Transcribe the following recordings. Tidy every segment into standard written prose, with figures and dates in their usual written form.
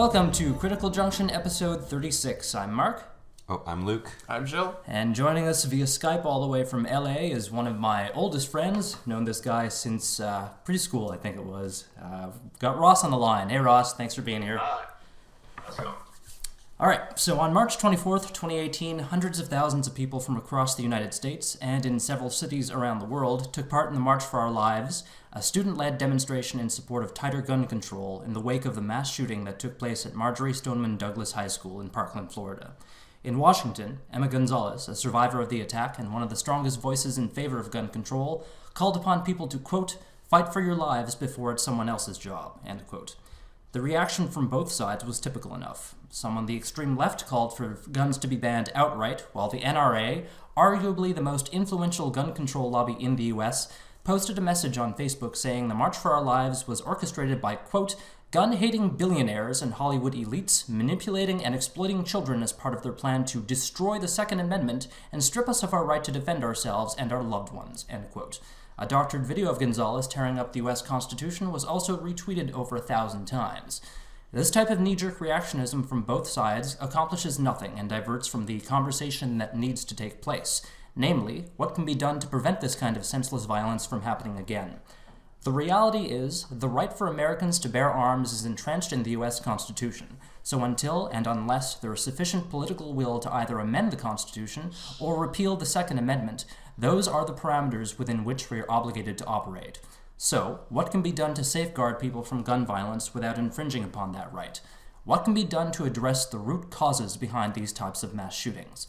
Welcome to Critical Junction episode 36. I'm Mark. Oh, I'm Luke. I'm Jill. And joining us via Skype all the way from LA is one of my oldest friends. Known this guy since preschool, I think it was. Got Ross on the line. Hey Ross, thanks for being here. Hi. Let's go. Alright, so on March 24th, 2018, hundreds of thousands of people from across the United States and in several cities around the world took part in the March for Our Lives, a student-led demonstration in support of tighter gun control in the wake of the mass shooting that took place at Marjory Stoneman Douglas High School in Parkland, Florida. In Washington, Emma Gonzalez, a survivor of the attack and one of the strongest voices in favor of gun control, called upon people to, quote, fight for your lives before it's someone else's job, end quote. The reaction from both sides was typical enough. Some on the extreme left called for guns to be banned outright, while the NRA, arguably the most influential gun control lobby in the US, posted a message on Facebook saying the March for Our Lives was orchestrated by, quote, gun-hating billionaires and Hollywood elites manipulating and exploiting children as part of their plan to destroy the Second Amendment and strip us of our right to defend ourselves and our loved ones, end quote. A doctored video of Gonzalez tearing up the U.S. Constitution was also retweeted over 1,000 times. This type of knee-jerk reactionism from both sides accomplishes nothing and diverts from the conversation that needs to take place, namely, what can be done to prevent this kind of senseless violence from happening again. The reality is, the right for Americans to bear arms is entrenched in the U.S. Constitution, so until and unless there is sufficient political will to either amend the Constitution or repeal the Second Amendment, those are the parameters within which we are obligated to operate. So, what can be done to safeguard people from gun violence without infringing upon that right? What can be done to address the root causes behind these types of mass shootings?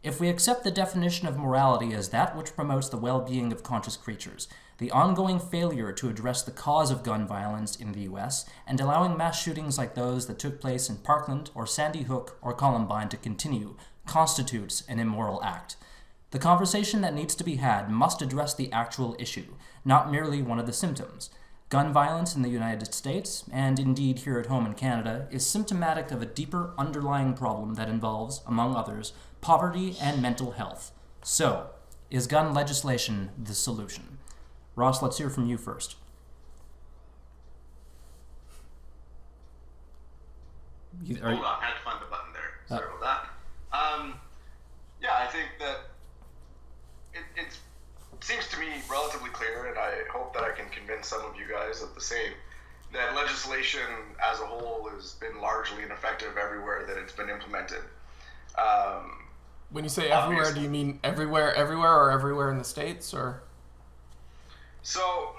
If we accept the definition of morality as that which promotes the well-being of conscious creatures, the ongoing failure to address the cause of gun violence in the U.S., and allowing mass shootings like those that took place in Parkland or Sandy Hook or Columbine to continue, constitutes an immoral act. The conversation that needs to be had must address the actual issue, not merely one of the symptoms. Gun violence in the United States, and indeed here at home in Canada, is symptomatic of a deeper underlying problem that involves, among others, poverty and mental health. So, is gun legislation the solution? Ross, let's hear from you first. Hold on, I had to find the button there. Sorry about that. Yeah, I think that it seems to me relatively clear, and I hope that I can convince some of you guys of the same, that legislation as a whole has been largely ineffective everywhere that it's been implemented. When you say everywhere, do you mean everywhere, or everywhere in the States, or? So,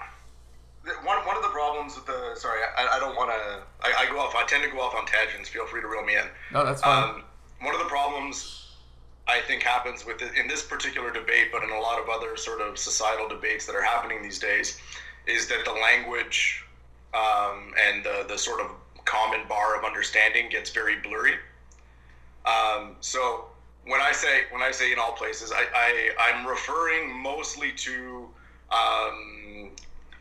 one of the problems with the, sorry, I don't want to, I tend to go off on tangents, feel free to reel me in. No, that's fine. One of the problems I think happens with in this particular debate, but in a lot of other sort of societal debates that are happening these days, is that the language and the sort of common bar of understanding gets very blurry. So when I say in all places, I'm referring mostly to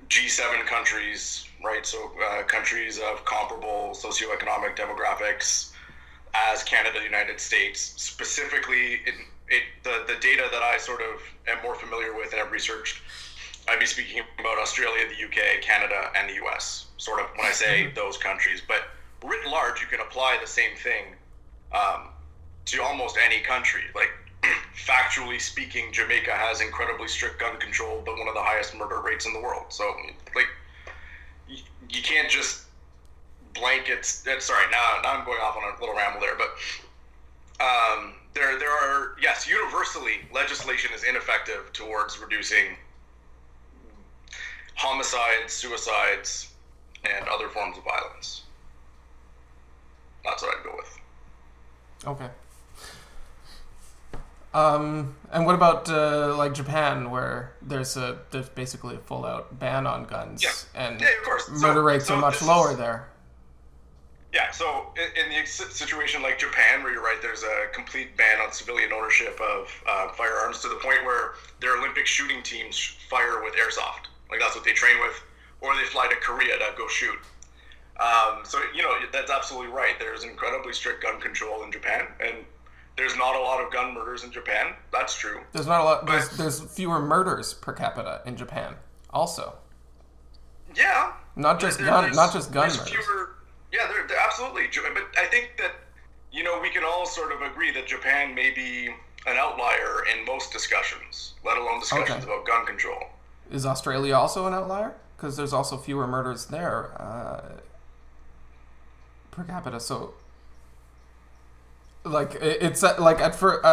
G7 countries, right? So countries of comparable socioeconomic demographics as Canada, United States. Specifically, the data that I sort of am more familiar with and have researched, I'd be speaking about Australia, the UK, Canada, and the US, sort of when I say those countries. But writ large, you can apply the same thing to almost any country. Like, factually speaking, Jamaica has incredibly strict gun control, but one of the highest murder rates in the world. So, like, you can't just blanket. Sorry, now I'm going off on a little ramble there, but there are, yes, universally, legislation is ineffective towards reducing homicides, suicides, and other forms of violence. That's what I'd go with. Okay. And what about like Japan, where there's basically a full-out ban on guns, and of course. Murder rates are much lower there. Yeah, so in the situation like Japan, where you're right, there's a complete ban on civilian ownership of firearms to the point where their Olympic shooting teams fire with airsoft. Like, that's what they train with, or they fly to Korea to go shoot. So, that's absolutely right. There's incredibly strict gun control in Japan, and there's not a lot of gun murders in Japan. That's true. There's not a lot. There's fewer murders per capita in Japan, also. Yeah. Not just gun murders. Yeah, they're absolutely. But I think that, we can all sort of agree that Japan may be an outlier in most discussions, let alone discussions about gun control. Is Australia also an outlier? Because there's also fewer murders there per capita. So, like, it's like at first.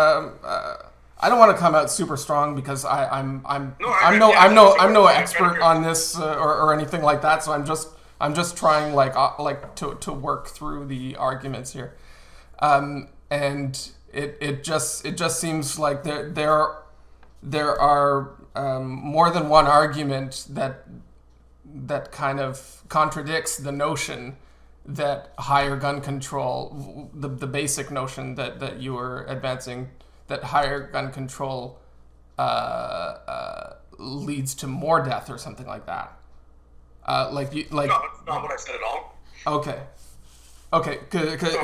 I don't want to come out super strong because I'm no expert on this or anything like that. So I'm just trying to work through the arguments here, and it just seems like there are more than one argument that kind of contradicts the notion that higher gun control, the basic notion that you were advancing, that higher gun control leads to more death or something like that. No, that's not what I said at all. Okay.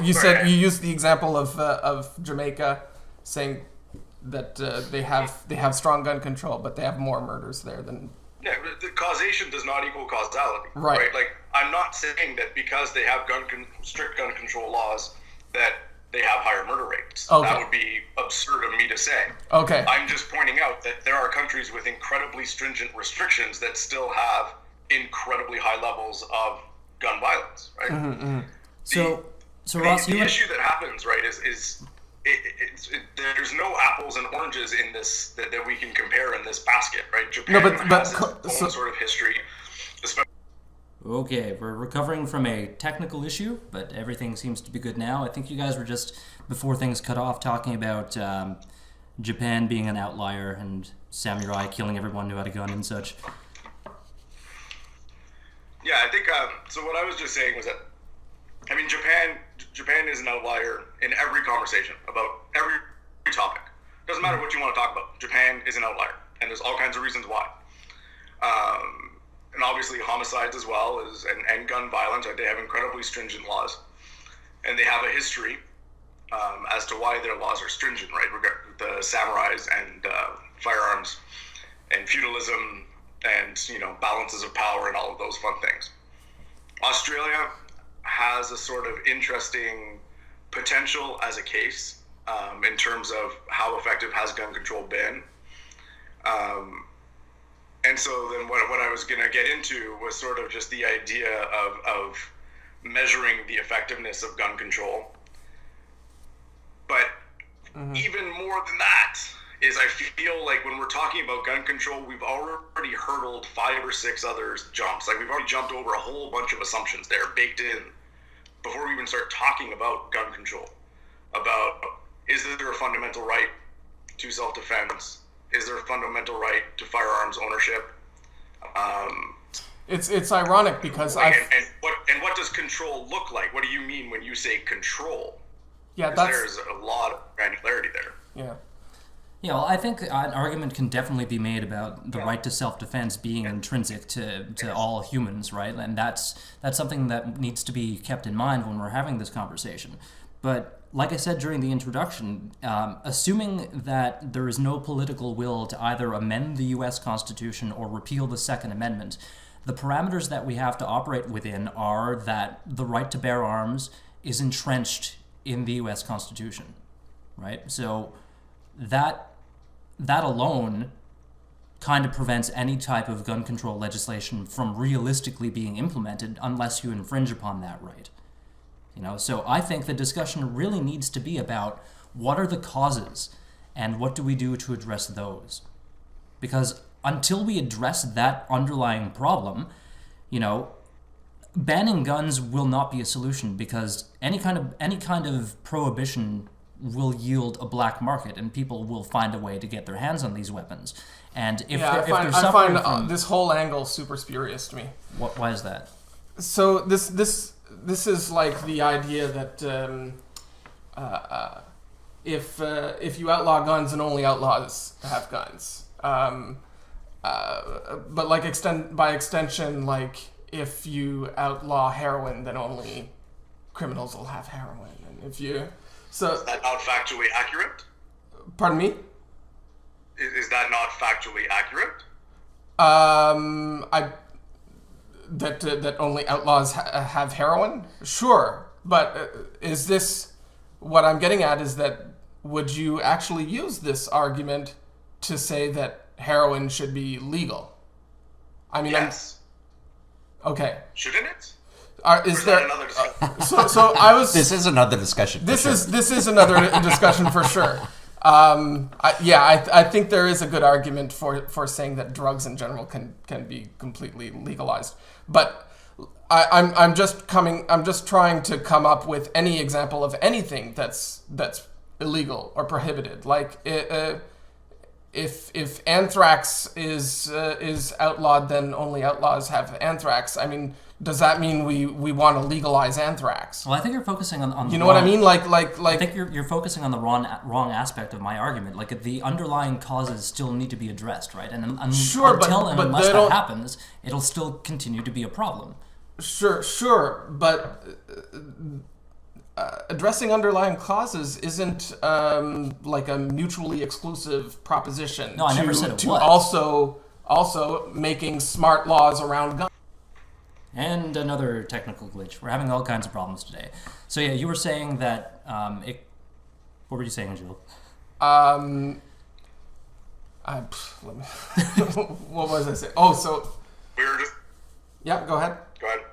You said you used the example of Jamaica, saying that they have strong gun control, but they have more murders there than. Yeah, the causation does not equal causality. Right. Like, I'm not saying that because they have strict gun control laws that they have higher murder rates. Okay. That would be absurd of me to say. Okay. I'm just pointing out that there are countries with incredibly stringent restrictions that still have incredibly high levels of gun violence, right? Mm-hmm. So Ross, the issue that happens, right, is there's no apples and oranges in this that we can compare in this basket, right? Japan has its own sort of history. Okay, we're recovering from a technical issue, but everything seems to be good now. I think you guys were just, before things cut off, talking about Japan being an outlier and samurai killing everyone who had a gun and such. Yeah, I think, so what I was just saying was that, I mean, Japan is an outlier in every conversation about every topic. Doesn't matter what you want to talk about. Japan is an outlier, and there's all kinds of reasons why. And obviously homicides as well and gun violence. They have incredibly stringent laws, and they have a history as to why their laws are stringent, right? The samurais and firearms and feudalism and balances of power and all of those fun things. Australia has a sort of interesting potential as a case in terms of how effective has gun control been. And so then what I was going to get into was sort of just the idea of measuring the effectiveness of gun control. But even more than that is I feel like when we're talking about gun control, we've already hurdled 5 or 6 other jumps. Like we've already jumped over a whole bunch of assumptions there baked in before we even start talking about gun control. About, is there a fundamental right to self-defense? Is there a fundamental right to firearms ownership? It's ironic because and what does control look like? What do you mean when you say control? Yeah, there's a lot of granularity there. Yeah. Yeah, well, I think an argument can definitely be made about the right to self-defense being intrinsic to all humans, right? And that's something that needs to be kept in mind when we're having this conversation. But like I said during the introduction, assuming that there is no political will to either amend the U.S. Constitution or repeal the Second Amendment, the parameters that we have to operate within are that the right to bear arms is entrenched in the U.S. Constitution, right? So that alone kind of prevents any type of gun control legislation from realistically being implemented unless you infringe upon that right. So I think the discussion really needs to be about what are the causes and what do we do to address those? Because until we address that underlying problem, banning guns will not be a solution because any kind of prohibition will yield a black market and people will find a way to get their hands on these weapons. And I find this whole angle super spurious to me. Why is that? So this is like the idea that if you outlaw guns and only outlaws have guns, but by extension, like if you outlaw heroin, then only criminals will have heroin, and if you is that not factually accurate? Pardon me? Is that not factually accurate? that only outlaws have heroin? Sure, but is this what I'm getting at? Is that would you actually use this argument to say that heroin should be legal? I mean, yes. Okay. Shouldn't it? Is there another discussion? So I was. This is another discussion. This is another discussion for sure. I think there is a good argument for saying that drugs in general can be completely legalized, but I'm just trying to come up with any example of anything that's illegal or prohibited. Like if anthrax is outlawed, then only outlaws have anthrax. I mean, does that mean we want to legalize anthrax? Well, I think you're focusing on you know what I mean? Like I think you're focusing on the wrong aspect of my argument. Like the underlying causes still need to be addressed, right? And unless that happens, it'll still continue to be a problem. Sure, but addressing underlying causes isn't like a mutually exclusive proposition. No, I never said it was. Also making smart laws around guns. And another technical glitch. We're having all kinds of problems today. So yeah, you were saying that what were you saying, Jill? What was I saying? Oh, so We were just... yeah, go ahead. Go ahead.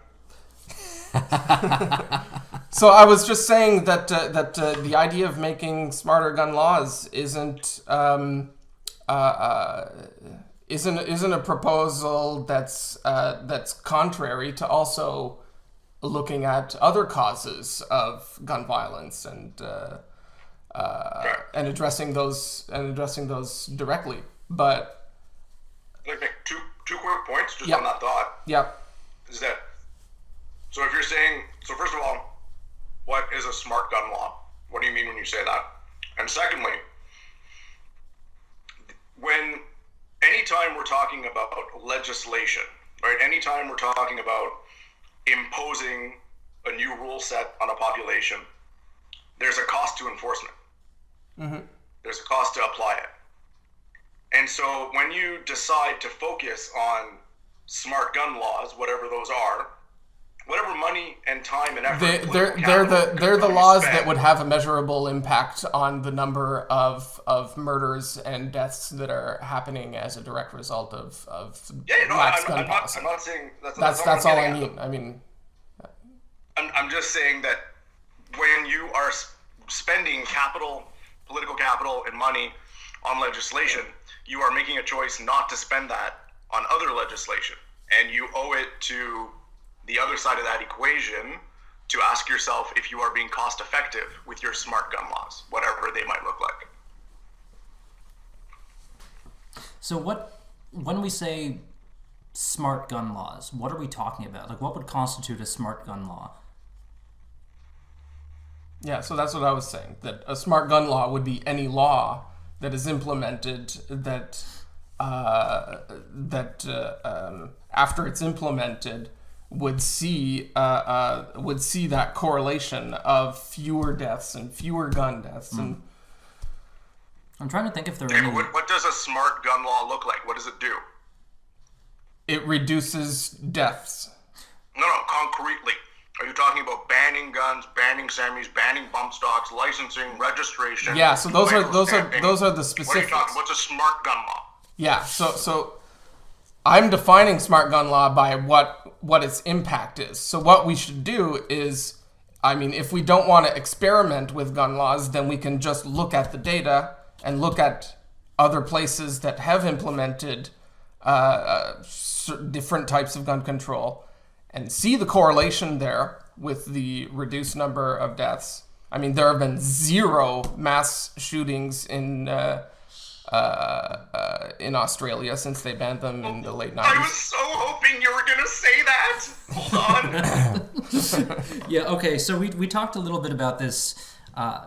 So I was just saying that the idea of making smarter gun laws isn't a proposal that's contrary to also looking at other causes of gun violence and addressing those directly. But I'd like to make two quick points just Yep. on that thought. Yep. Is that, so if you're saying, so first of all, what is a smart gun law? What do you mean when you say that? And secondly, anytime we're talking about legislation, right? Anytime we're talking about imposing a new rule set on a population, there's a cost to enforcement. Mm-hmm. There's a cost to apply it. And so when you decide to focus on smart gun laws, whatever those are, whatever money and time and effort, they're the laws that would have a measurable impact on the number of murders and deaths that are happening as a direct result of lax gun policy. I'm not saying that's all I mean. I mean, I'm just saying that when you are spending political capital and money on legislation, you are making a choice not to spend that on other legislation, and you owe it to the other side of that equation to ask yourself if you are being cost effective with your smart gun laws, whatever they might look like. So when we say smart gun laws, what are we talking about? Like, what would constitute a smart gun law? Yeah, so that's what I was saying, that a smart gun law would be any law that is implemented that after it's implemented would see that correlation of fewer deaths and fewer gun deaths. And I'm trying to think if there are Okay, any... what does a smart gun law look like? What does it do? it reduces deaths. No, concretely. Are you talking about banning guns, banning semis, banning bump stocks, licensing, registration? Yeah, so those are the What specifics. are you talking? What's a smart gun law? Yeah, so I'm defining smart gun law by what its impact is. So what we should do is, I mean, if we don't want to experiment with gun laws, then we can just look at the data and look at other places that have implemented different types of gun control and see the correlation there with the reduced number of deaths. I mean, there have been 0 mass shootings in Australia since they banned them in the late 90s. I was so hoping you were going to say that. Hold on. Yeah, okay, so we talked a little bit about this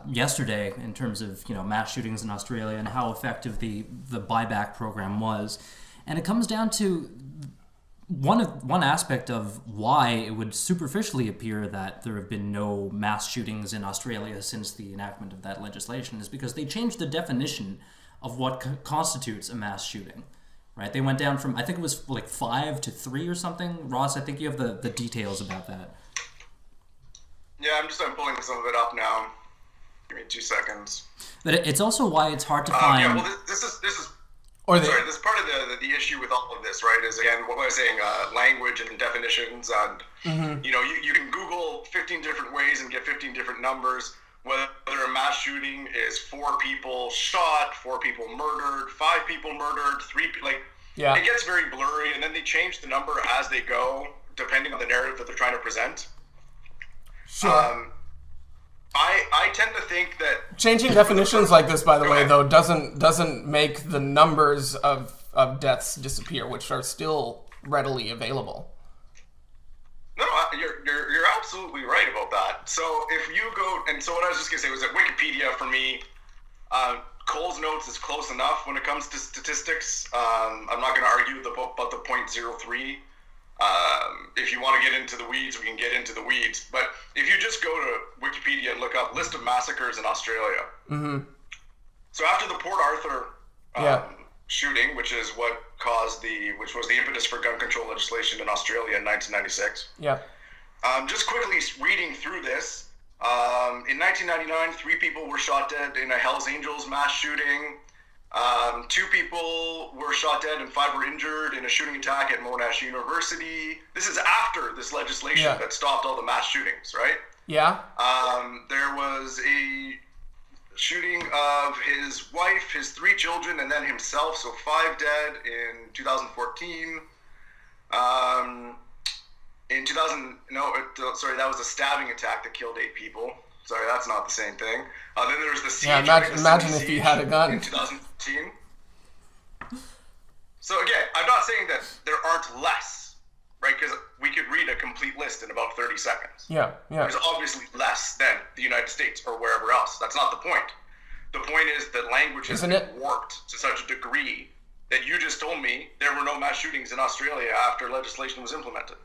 yesterday in terms of, mass shootings in Australia and how effective the buyback program was. And it comes down to one aspect of why it would superficially appear that there have been no mass shootings in Australia since the enactment of that legislation is because they changed the definition of what constitutes a mass shooting. right? They went down from, I think it was like 5 to 3 or something. Ross, I think you have the details about that. Yeah, I'm pulling some of it up now. Give me 2 seconds. But it's also why it's hard to find. Yeah, well, this is this is part of the issue with all of this, right? Is again what I was saying, language and definitions, and you can Google 15 different ways and get 15 different numbers. Whether a mass shooting is 4 people shot, 4 people murdered, 5 people murdered, 3 it gets very blurry, and then they change the number as they go, depending on the narrative that they're trying to present. Sure. I tend to think that changing definitions like this, by the way, though, doesn't make the numbers of deaths disappear, which are still readily available. No, you're absolutely right about that. So if you go, and so what I was just gonna say was that Wikipedia for me, Cole's notes is close enough when it comes to statistics. I'm not gonna argue about the 0.03. If you want to get into the weeds, we can get into the weeds. But if you just go to Wikipedia and look up list of massacres in Australia. Mm-hmm. So after the Port Arthur shooting, which was the impetus for gun control legislation in Australia in 1996. Yeah. Just quickly reading through this. In 1999, 3 people were shot dead in a Hells Angels mass shooting. 2 people were shot dead and 5 were injured in a shooting attack at Monash University. This is after this legislation that stopped all the mass shootings, right? Yeah. There was a shooting of his wife, his 3 children, and then himself, so 5 dead in 2014. That was a stabbing attack that killed 8 people. Sorry, that's not the same thing. Then there was the siege. Yeah, imagine if he had a gun. In 2015. So again, I'm not saying that there aren't less, right? Because we could read a complete list in about 30 seconds. Yeah. There's obviously less than the United States or wherever else. That's not the point. The point is that language has been warped to such a degree that you just told me there were no mass shootings in Australia after legislation was implemented.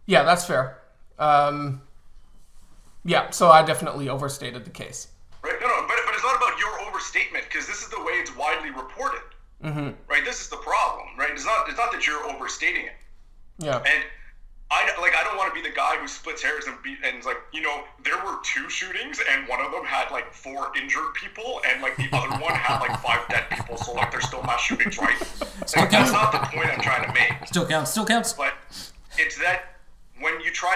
Yeah, that's fair. Yeah, so I definitely overstated the case. Right, but it's not about your overstatement, because this is the way it's widely reported. Mm-hmm. Right, this is the problem, right? It's not that you're overstating it. Yeah. And I don't want to be the guy who splits hairs and is like, there were 2 shootings and one of them had 4 injured people and the other one had 5 dead people, so there's still mass shootings, right? That's not the point I'm trying to make. Still counts. But it's that when you try,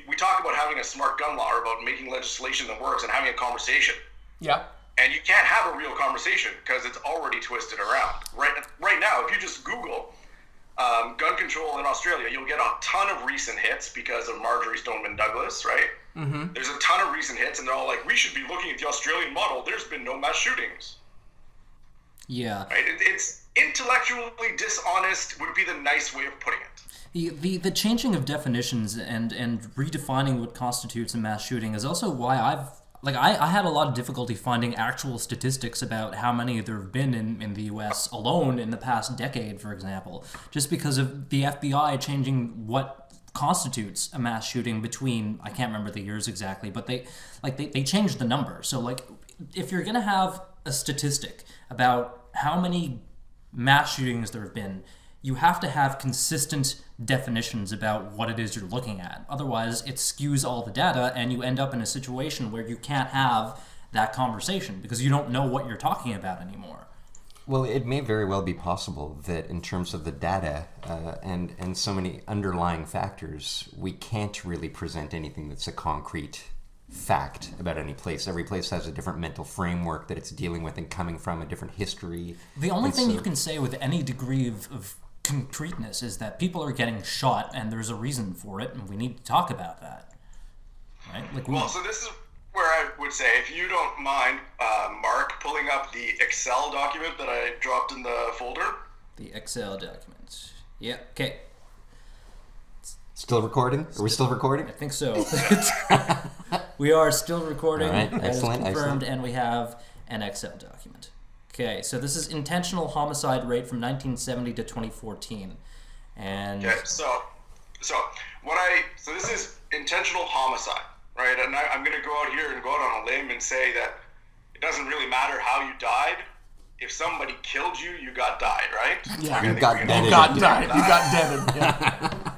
we talk about having a smart gun law, or about making legislation that works and having a conversation. Yeah. And you can't have a real conversation because it's already twisted around. Right now, if you just Google gun control in Australia, you'll get a ton of recent hits because of Marjory Stoneman Douglas, right? Mm-hmm. There's a ton of recent hits, and they're all like, we should be looking at the Australian model. There's been no mass shootings. Yeah. Right? It's intellectually dishonest would be the nice way of putting it. The changing of definitions and redefining what constitutes a mass shooting is also why I had a lot of difficulty finding actual statistics about how many there have been in the U.S. alone in the past decade, for example, just because of the FBI changing what constitutes a mass shooting between, I can't remember the years exactly, but they changed the number. So if you're going to have a statistic about how many mass shootings there have been, you have to have consistent definitions about what it is you're looking at. Otherwise, it skews all the data, and you end up in a situation where you can't have that conversation because you don't know what you're talking about anymore. Well, it may very well be possible that in terms of the data and so many underlying factors, we can't really present anything that's a concrete fact about any place. Every place has a different mental framework that it's dealing with and coming from, a different history. The only thing you can say with any degree of concreteness is that people are getting shot and there's a reason for it, and we need to talk about that. Right? So this is where I would say, if you don't mind, Mark, pulling up the Excel document that I dropped in the folder. The Excel document. Yeah, okay. Still recording? Are we still recording? I think so. We are still recording. All right, excellent. Confirmed, and we have an Excel document. Okay, so this is intentional homicide rate from 1970 to 2014, and so this is intentional homicide, right? And I'm going to go out here and go out on a limb and say that it doesn't really matter how you died, if somebody killed you, you got died, right? Yeah. You got deaded. You got died. You got deaded. Yeah.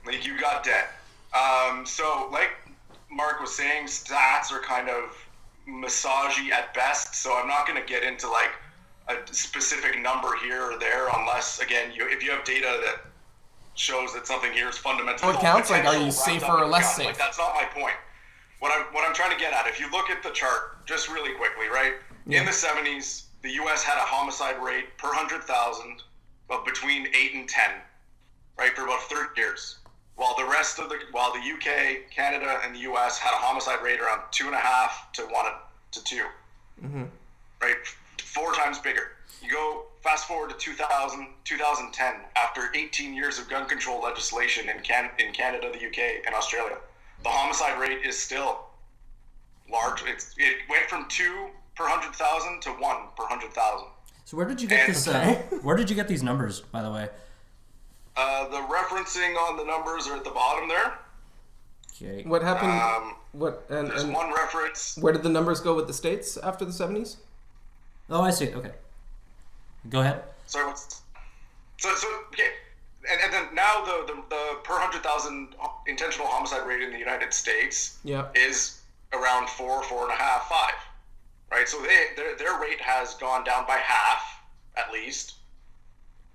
Like, you got dead. So, like Mark was saying, stats are kind of massagey at best, so I'm not going to get into, like, a specific number here or there unless, again, if you have data that shows that something here is fundamentally... What counts? Like, are you safer or less safe? Like, that's not my point. What I'm trying to get at, if you look at the chart, just really quickly, right? Yeah. In the 70s, the U.S. had a homicide rate per 100,000 of between 8 and 10, right, for about 30 years. While the UK, Canada, and the U.S. had a homicide rate around 2.5 to 1 to 2, right? 4 times bigger. You go fast forward to 2010, after 18 years of gun control legislation in Canada, the UK, and Australia, the homicide rate is still large. It went from 2 per 100,000 to 1 per 100,000. So where did you get this? Where did you get these numbers, by the way? The referencing on the numbers are at the bottom there. Okay. What happened? There's one reference. Where did the numbers go with the states after the 70s? Oh, I see. Okay. Go ahead. Sorry. So okay. And then now the per 100,000 intentional homicide rate in the United States is around 4.5, 5. Right? So their rate has gone down by half, at least.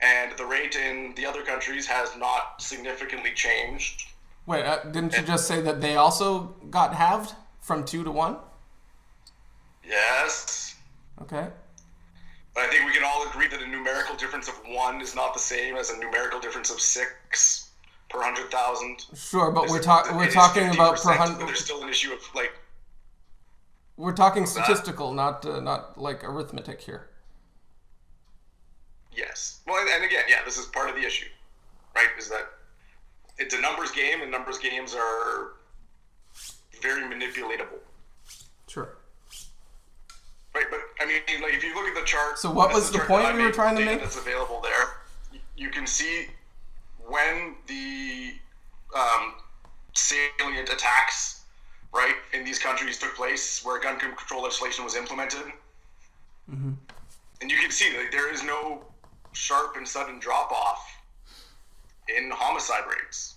And the rate in the other countries has not significantly changed. Wait, didn't you just say that they also got halved from 2 to 1? Yes. Okay. But I think we can all agree that a numerical difference of 1 is not the same as a numerical difference of 6 per 100,000. Sure, but we're talking about per 100. But there's still an issue of, like... We're talking statistical, not like arithmetic here. Yes. Well, and again, this is part of the issue, right? Is that it's a numbers game, and numbers games are very manipulatable. Sure. Right, but I mean, like, if you look at the chart... So what was the point we were trying to make? That's available there. You can see when the salient attacks, right, in these countries took place, where gun control legislation was implemented. Mm-hmm. And you can see that there is no sharp and sudden drop-off in homicide rates.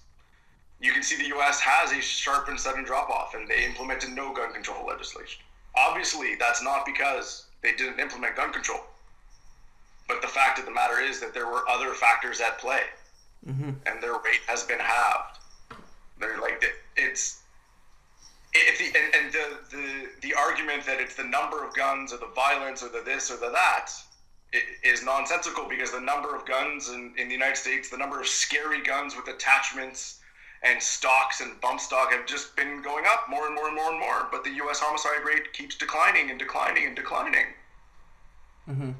You can see the U.S. has a sharp and sudden drop-off, and they implemented no gun control legislation. Obviously, that's not because they didn't implement gun control. But the fact of the matter is that there were other factors at play, and their rate has been halved. They're like, the argument that it's the number of guns or the violence or the this or the that is nonsensical, because the number of guns in the United States, the number of scary guns with attachments and stocks and bump stock have just been going up more and more and more and more. But the U.S. homicide rate keeps declining and declining and declining. Mm-hmm.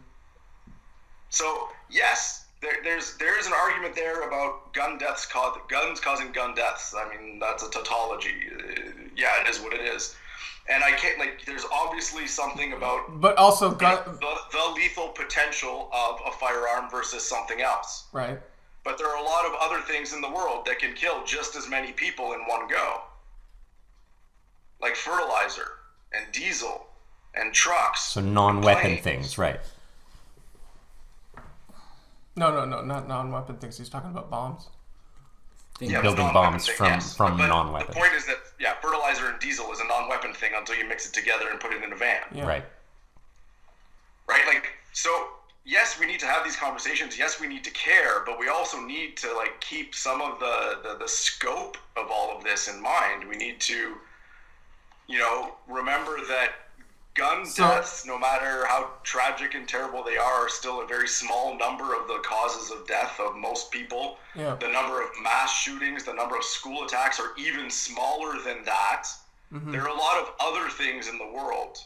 So yes, there is an argument there about guns causing gun deaths. I mean, that's a tautology. Yeah, it is what it is. And I can't, like, there's obviously something about... But also... the lethal potential of a firearm versus something else. Right. But there are a lot of other things in the world that can kill just as many people in one go. Like fertilizer and diesel and trucks. So non-weapon things, right. No, not non-weapon things. He's talking about bombs. Building bombs from non-weapons. The point is that, fertilizer and diesel is a non-weapon thing until you mix it together and put it in a van. Yeah. Right. Right? Like, so, yes, we need to have these conversations. Yes, we need to care, but we also need to, like, keep some of the scope of all of this in mind. We need to, remember that gun deaths, no matter how tragic and terrible they are still a very small number of the causes of death of most people. Yeah. The number of mass shootings, the number of school attacks are even smaller than that. Mm-hmm. There are a lot of other things in the world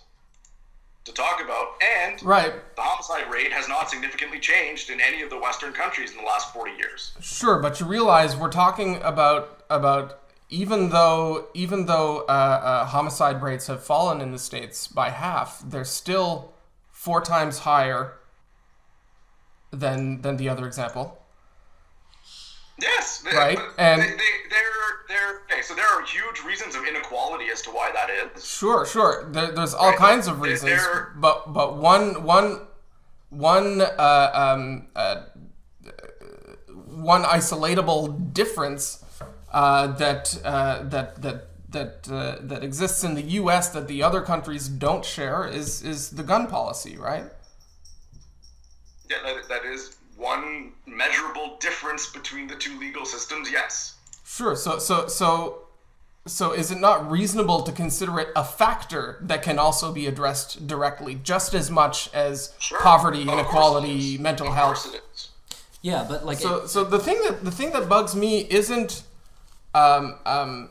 to talk about, and the homicide rate has not significantly changed in any of the Western countries in the last 40 years. Sure, but you realize we're talking about even though homicide rates have fallen in the States by half, they're still 4 times higher than the other example. Yes, right, and so there are huge reasons of inequality as to why that is. Sure. There's all kinds of reasons, but one one isolatable difference that exists in the U.S. that the other countries don't share is the gun policy, right? Yeah, that is one measurable difference between the two legal systems. Yes. Sure. So is it not reasonable to consider it a factor that can also be addressed directly, just as much as poverty, inequality, mental health? Of course it is. Yeah, but like So the thing that bugs me isn't the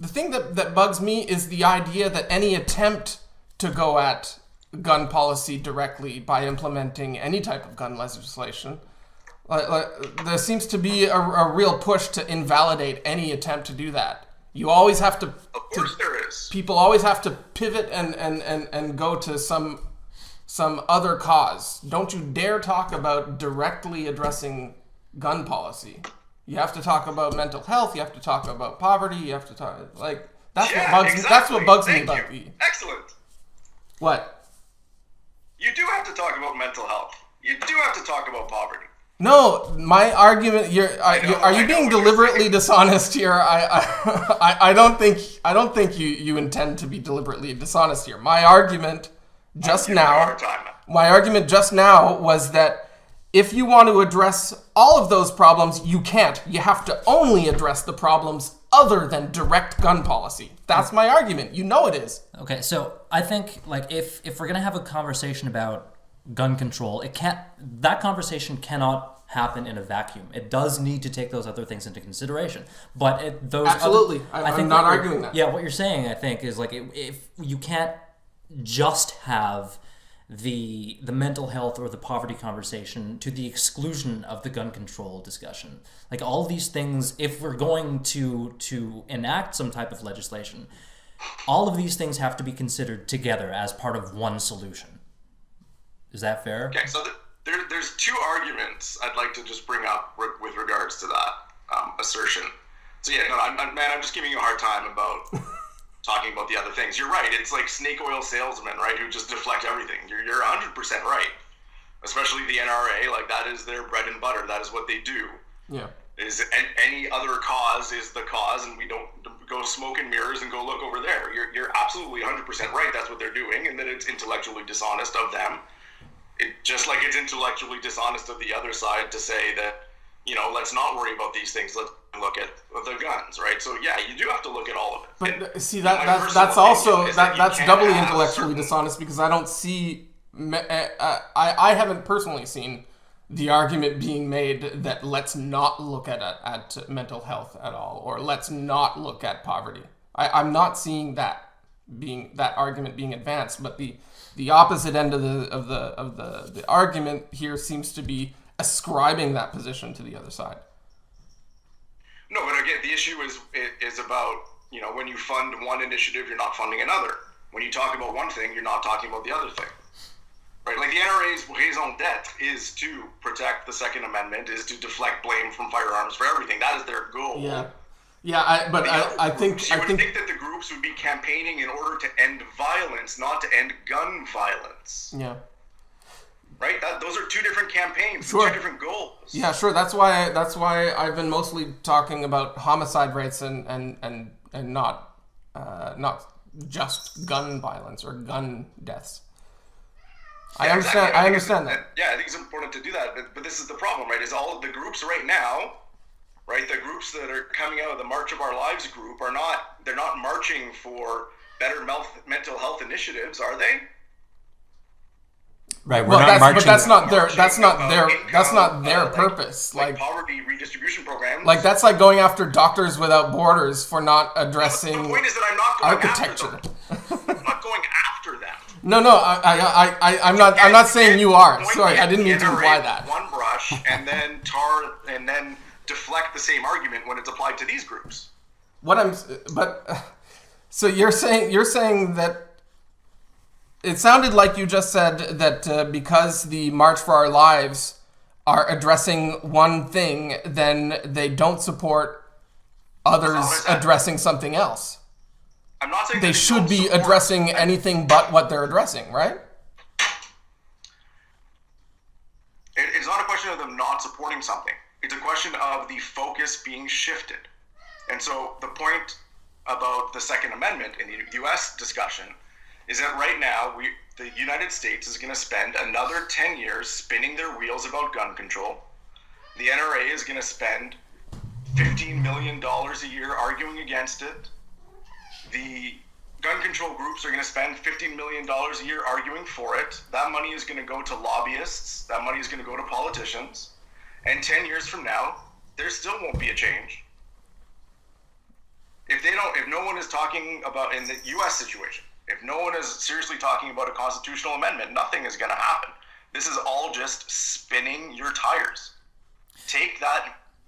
thing that bugs me is the idea that any attempt to go at gun policy directly by implementing any type of gun legislation, there seems to be a real push to invalidate any attempt to do that. You always have to. Of course, there is. People always have to pivot and go to some other cause. Don't you dare talk about directly addressing gun policy. You have to talk about mental health. You have to talk about poverty. You have to talk that's what bugs me. That's what bugs me about the. Excellent. What? You do have to talk about mental health. You do have to talk about poverty. No, my argument. Are you being deliberately dishonest here? I don't think you intend to be deliberately dishonest here. My argument just now was that if you want to address all of those problems, you can't. You have to only address the problems other than direct gun policy. That's my argument. You know it is. Okay, so I think like if we're gonna have a conversation about gun control, that conversation cannot happen in a vacuum. It does need to take those other things into consideration. But absolutely, I'm not arguing that. Yeah, what you're saying, I think, is like if you can't just have the mental health or the poverty conversation to the exclusion of the gun control discussion. Like all these things, if we're going to enact some type of legislation, all of these things have to be considered together as part of one solution. Is that fair? Okay, so there's two arguments I'd like to just bring up with regards to that assertion. So yeah, no, I'm just giving you a hard time about talking about the other things. You're right. It's like snake oil salesmen, right, who just deflect everything. You're 100% right. Especially the NRA, like that is their bread and butter. That is what they do. Yeah. Is any other cause is the cause, and we don't go smoke and mirrors and go look over there. You're absolutely 100% right. That's what they're doing, and that it's intellectually dishonest of them. Just like it's intellectually dishonest of the other side to say that, let's not worry about these things. Let's look at the guns, right? So yeah, you do have to look at all of it. But and see that's also that's doubly intellectually dishonest because I don't see. I haven't personally seen the argument being made that let's not look at mental health at all, or let's not look at poverty. I'm not seeing that argument being advanced, but the opposite end of the argument here seems to be ascribing that position to the other side. No, but again, the issue is about, when you fund one initiative, you're not funding another. When you talk about one thing, you're not talking about the other thing. Right? Like the NRA's raison d'etre is to protect the Second Amendment, is to deflect blame from firearms for everything. That is their goal. Yeah. Yeah, I think that the groups would be campaigning in order to end violence, not to end gun violence. Yeah. Right? Those are two different campaigns, sure. Two different goals. Yeah, sure. That's why I've been mostly talking about homicide rates and not just gun violence or gun deaths. Yeah, I understand. Exactly. I understand that. Yeah, I think it's important to do that. But this is the problem, right? Is all of the groups right now, right? The groups that are coming out of the March of Our Lives group they're not marching for better mental health initiatives, are they? Right, marching. But that's not their purpose. Like poverty redistribution programs. Like that's like going after Doctors Without Borders for not addressing the point is that I'm not going architecture. After them. I'm not going after them. No, I'm not saying you are. Sorry, I didn't mean to imply that. One brush and then deflect the same argument when it's applied to these groups. So you're saying that. It sounded like you just said that because the March for Our Lives are addressing one thing, then they don't support others addressing something else. I'm not saying they should be addressing anything but what they're addressing, right? It's not a question of them not supporting something. It's a question of the focus being shifted. And so the point about the Second Amendment in the U.S. discussion is that right now the United States is going to spend another 10 years spinning their wheels about gun control. The NRA is going to spend $15 million a year arguing against it. The gun control groups are going to spend $15 million a year arguing for it. That money is going to go to lobbyists. That money is going to go to politicians. And 10 years from now, there still won't be a change. If no one is talking about, in the U.S. situation, if no one is seriously talking about a constitutional amendment, nothing is going to happen. This is all just spinning your tires. Take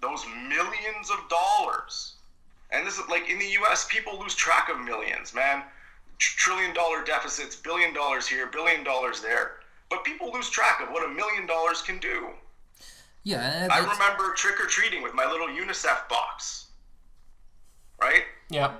those millions of dollars. And this is like in the U.S., people lose track of millions, man. $1 trillion deficits, $1 billion here, $1 billion there. But people lose track of what $1 million can do. Yeah. I remember trick-or-treating with my little UNICEF box. Right? Yeah.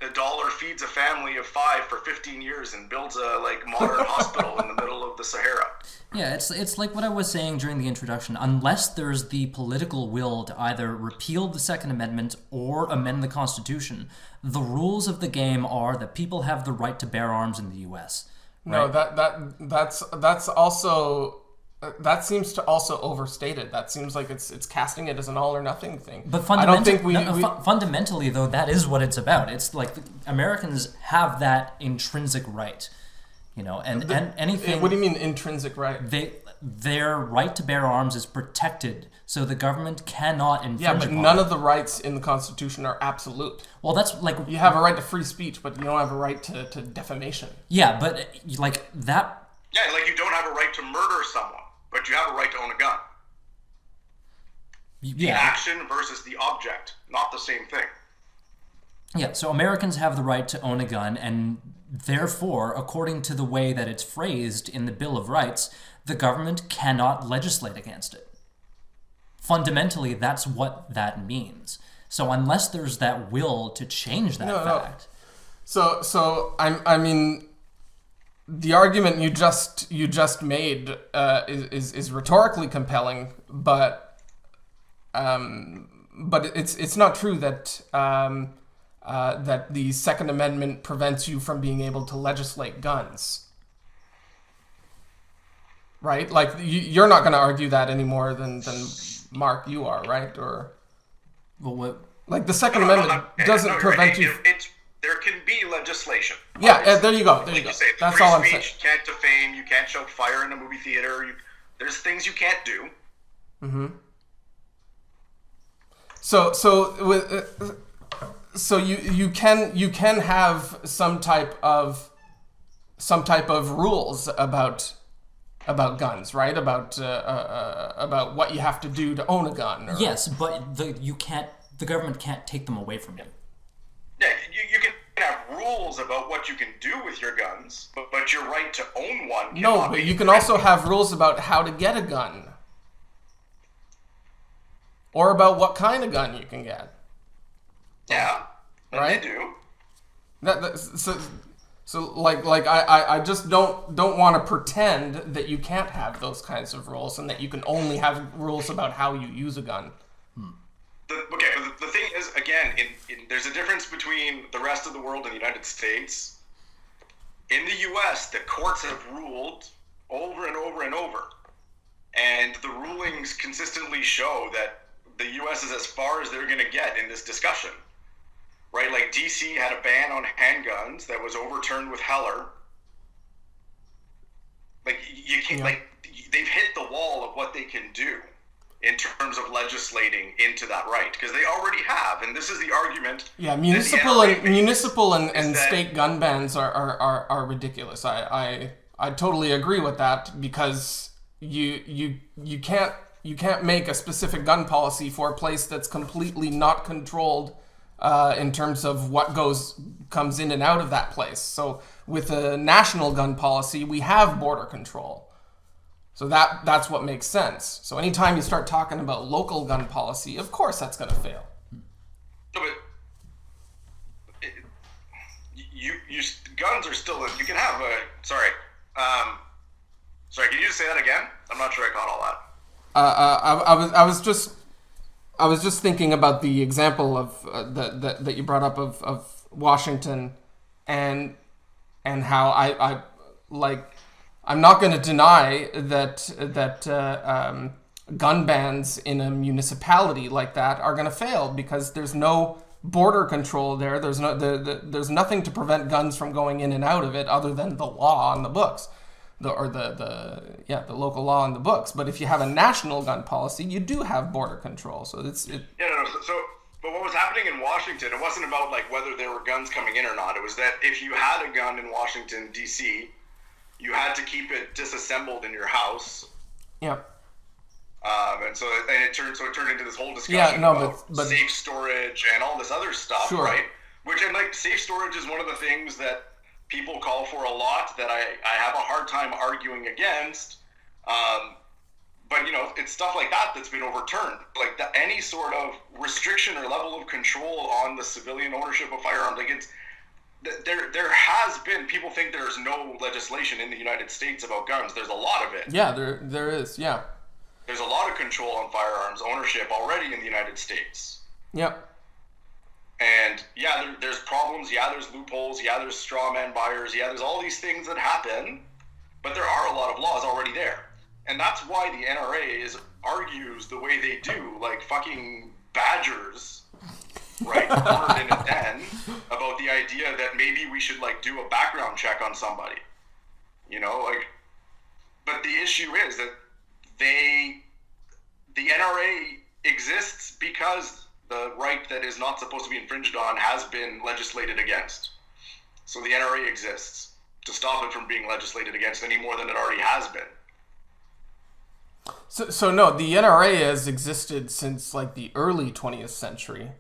$1 feeds a family of 5 for 15 years and builds a modern hospital in the middle of the Sahara. Yeah, it's like what I was saying during the introduction. Unless there's the political will to either repeal the Second Amendment or amend the Constitution, the rules of the game are that people have the right to bear arms in the U.S. Right? No, that's also. That seems to also overstate it. That seems like it's casting it as an all or nothing thing. But I don't think fundamentally, though, that is what it's about. It's like Americans have that intrinsic right, and anything. What do you mean intrinsic right? Their right to bear arms is protected, so the government cannot infringe. Yeah, but none of the rights in the Constitution are absolute. Well, that's like you have a right to free speech, but you don't have a right to defamation. Yeah, but like that. Yeah, like you don't have a right to murder someone. But you have a right to own a gun. Yeah. The action versus the object, not the same thing. Yeah, so Americans have the right to own a gun, and therefore, according to the way that it's phrased in the Bill of Rights, the government cannot legislate against it. Fundamentally, that's what that means. So unless there's that will to change that fact... No. So I mean... The argument you just made is rhetorically compelling, but it's not true that that the Second Amendment prevents you from being able to legislate guns, right? Like you're not going to argue that any more than Mark you are, right? Or well, what? Like the Second Amendment doesn't prevent you. There can be legislation. Yeah, there you go. There you go. Say, that's all I'm saying. You can't defame. You can't show fire in a movie theater. There's things you can't do. Mm-hmm. So you can have some type of rules about guns, right? About what you have to do to own a gun. Yes, but the government can't take them away from you. Yeah, you can have rules about what you can do with your guns, but your right to own one cannot be. But you can also have rules about how to get a gun. Or about what kind of gun you can get. Yeah, right? They do. I just don't want to pretend that you can't have those kinds of rules and that you can only have rules about how you use a gun. The thing is, again, there's a difference between the rest of the world and the United States. In the U.S., the courts have ruled over and over and over. And the rulings consistently show that the U.S. is as far as they're going to get in this discussion. Right? Like D.C. had a ban on handguns that was overturned with Heller. Like, you can't, they've hit the wall of what they can do in terms of legislating into that right, because they already have, and this is the argument. Yeah, municipal and state gun bans are ridiculous. I totally agree with that, because you can't make a specific gun policy for a place that's completely not controlled in terms of what comes in and out of that place. So with a national gun policy, we have border control. So that's what makes sense. So anytime you start talking about local gun policy, of course that's going to fail. No, but guns are still. You can have a. Sorry, can you just say that again? I'm not sure I caught all that. I was just thinking about the example of that you brought up of Washington, and how I like. I'm not going to deny that gun bans in a municipality like that are going to fail because there's no border control there. There's nothing to prevent guns from going in and out of it other than the law on the books. The local law on the books. But if you have a national gun policy, you do have border control. So but what was happening in Washington, it wasn't about like whether there were guns coming in or not. It was that if you had a gun in Washington D.C., you had to keep it disassembled in your house. Yeah. And it turned into this whole discussion about but safe storage and all this other stuff, sure. right? And like safe storage is one of the things that people call for a lot that I have a hard time arguing against. But it's stuff like that that's been overturned. Like any sort of restriction or level of control on the civilian ownership of firearms, there has been. People think there's no legislation in the United States about guns. There's a lot of it. Yeah, there is. Yeah. There's a lot of control on firearms ownership already in the United States. Yep. And there's problems. Yeah, there's loopholes. Yeah, there's straw man buyers. Yeah, there's all these things that happen, but there are a lot of laws already there. And that's why the NRA argues the way they do, like fucking badgers, right? Cornered in a den about the idea that maybe we should like do a background check on somebody, But the issue is that the NRA exists because the right that is not supposed to be infringed on has been legislated against. So the NRA exists to stop it from being legislated against any more than it already has been. So no, the NRA has existed since like the early 20th century.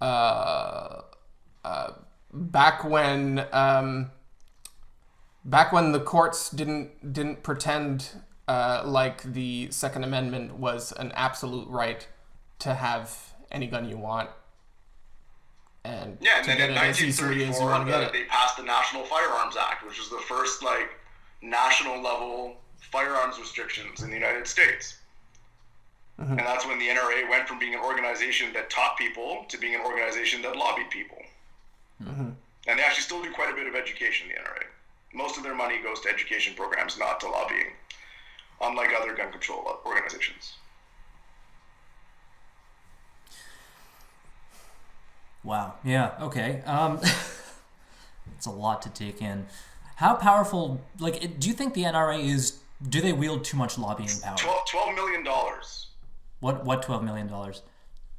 Back when the courts didn't pretend like the Second Amendment was an absolute right to have any gun you want, and and then in 1934 they passed the National Firearms Act, which was the first like national level firearms restrictions in the United States. Mm-hmm. And that's when the NRA went from being an organization that taught people to being an organization that lobbied people. Mm-hmm. And they actually still do quite a bit of education, the NRA. Most of their money goes to education programs, not to lobbying, unlike other gun control organizations. Wow. Yeah. Okay. It's a lot to take in. How powerful? Like, do you think the NRA is? Do they wield too much lobbying power? $12 million. What $12 million?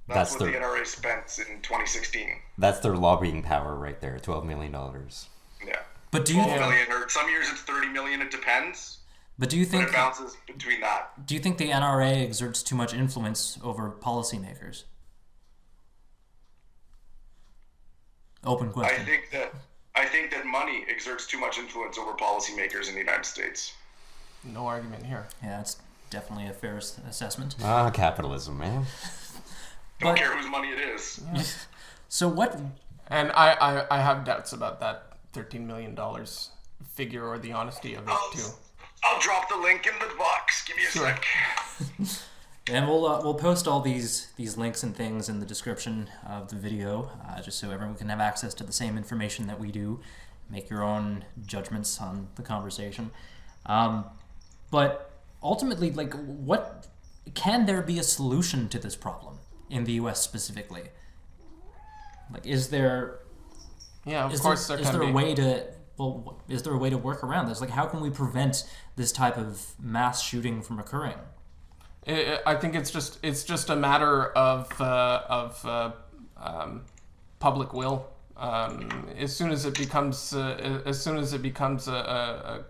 That's what the NRA spent in 2016. That's their lobbying power right there. $12 million. Yeah. But do you? 12 million, or some years it's 30 million. It depends. But do you think it bounces between that? Do you think the NRA exerts too much influence over policymakers? Open question. I think that money exerts too much influence over policymakers in the United States. No argument here. Yeah, it's definitely a fair assessment. Capitalism, man. Don't care whose money it is. Yeah. So what? And I have doubts about that $13 million figure or the honesty of it too. I'll drop the link in the box. Give me a sec. And we'll post all these links and things in the description of the video, just so everyone can have access to the same information that we do. Make your own judgments on the conversation. But ultimately, like, what can there be a solution to this problem in the U.S. specifically? Like, is there? Yeah, of course there can be. Is there a way to? Well, is there a way to work around this? Like, how can we prevent this type of mass shooting from occurring? I think it's just a matter of public will. As soon as it becomes a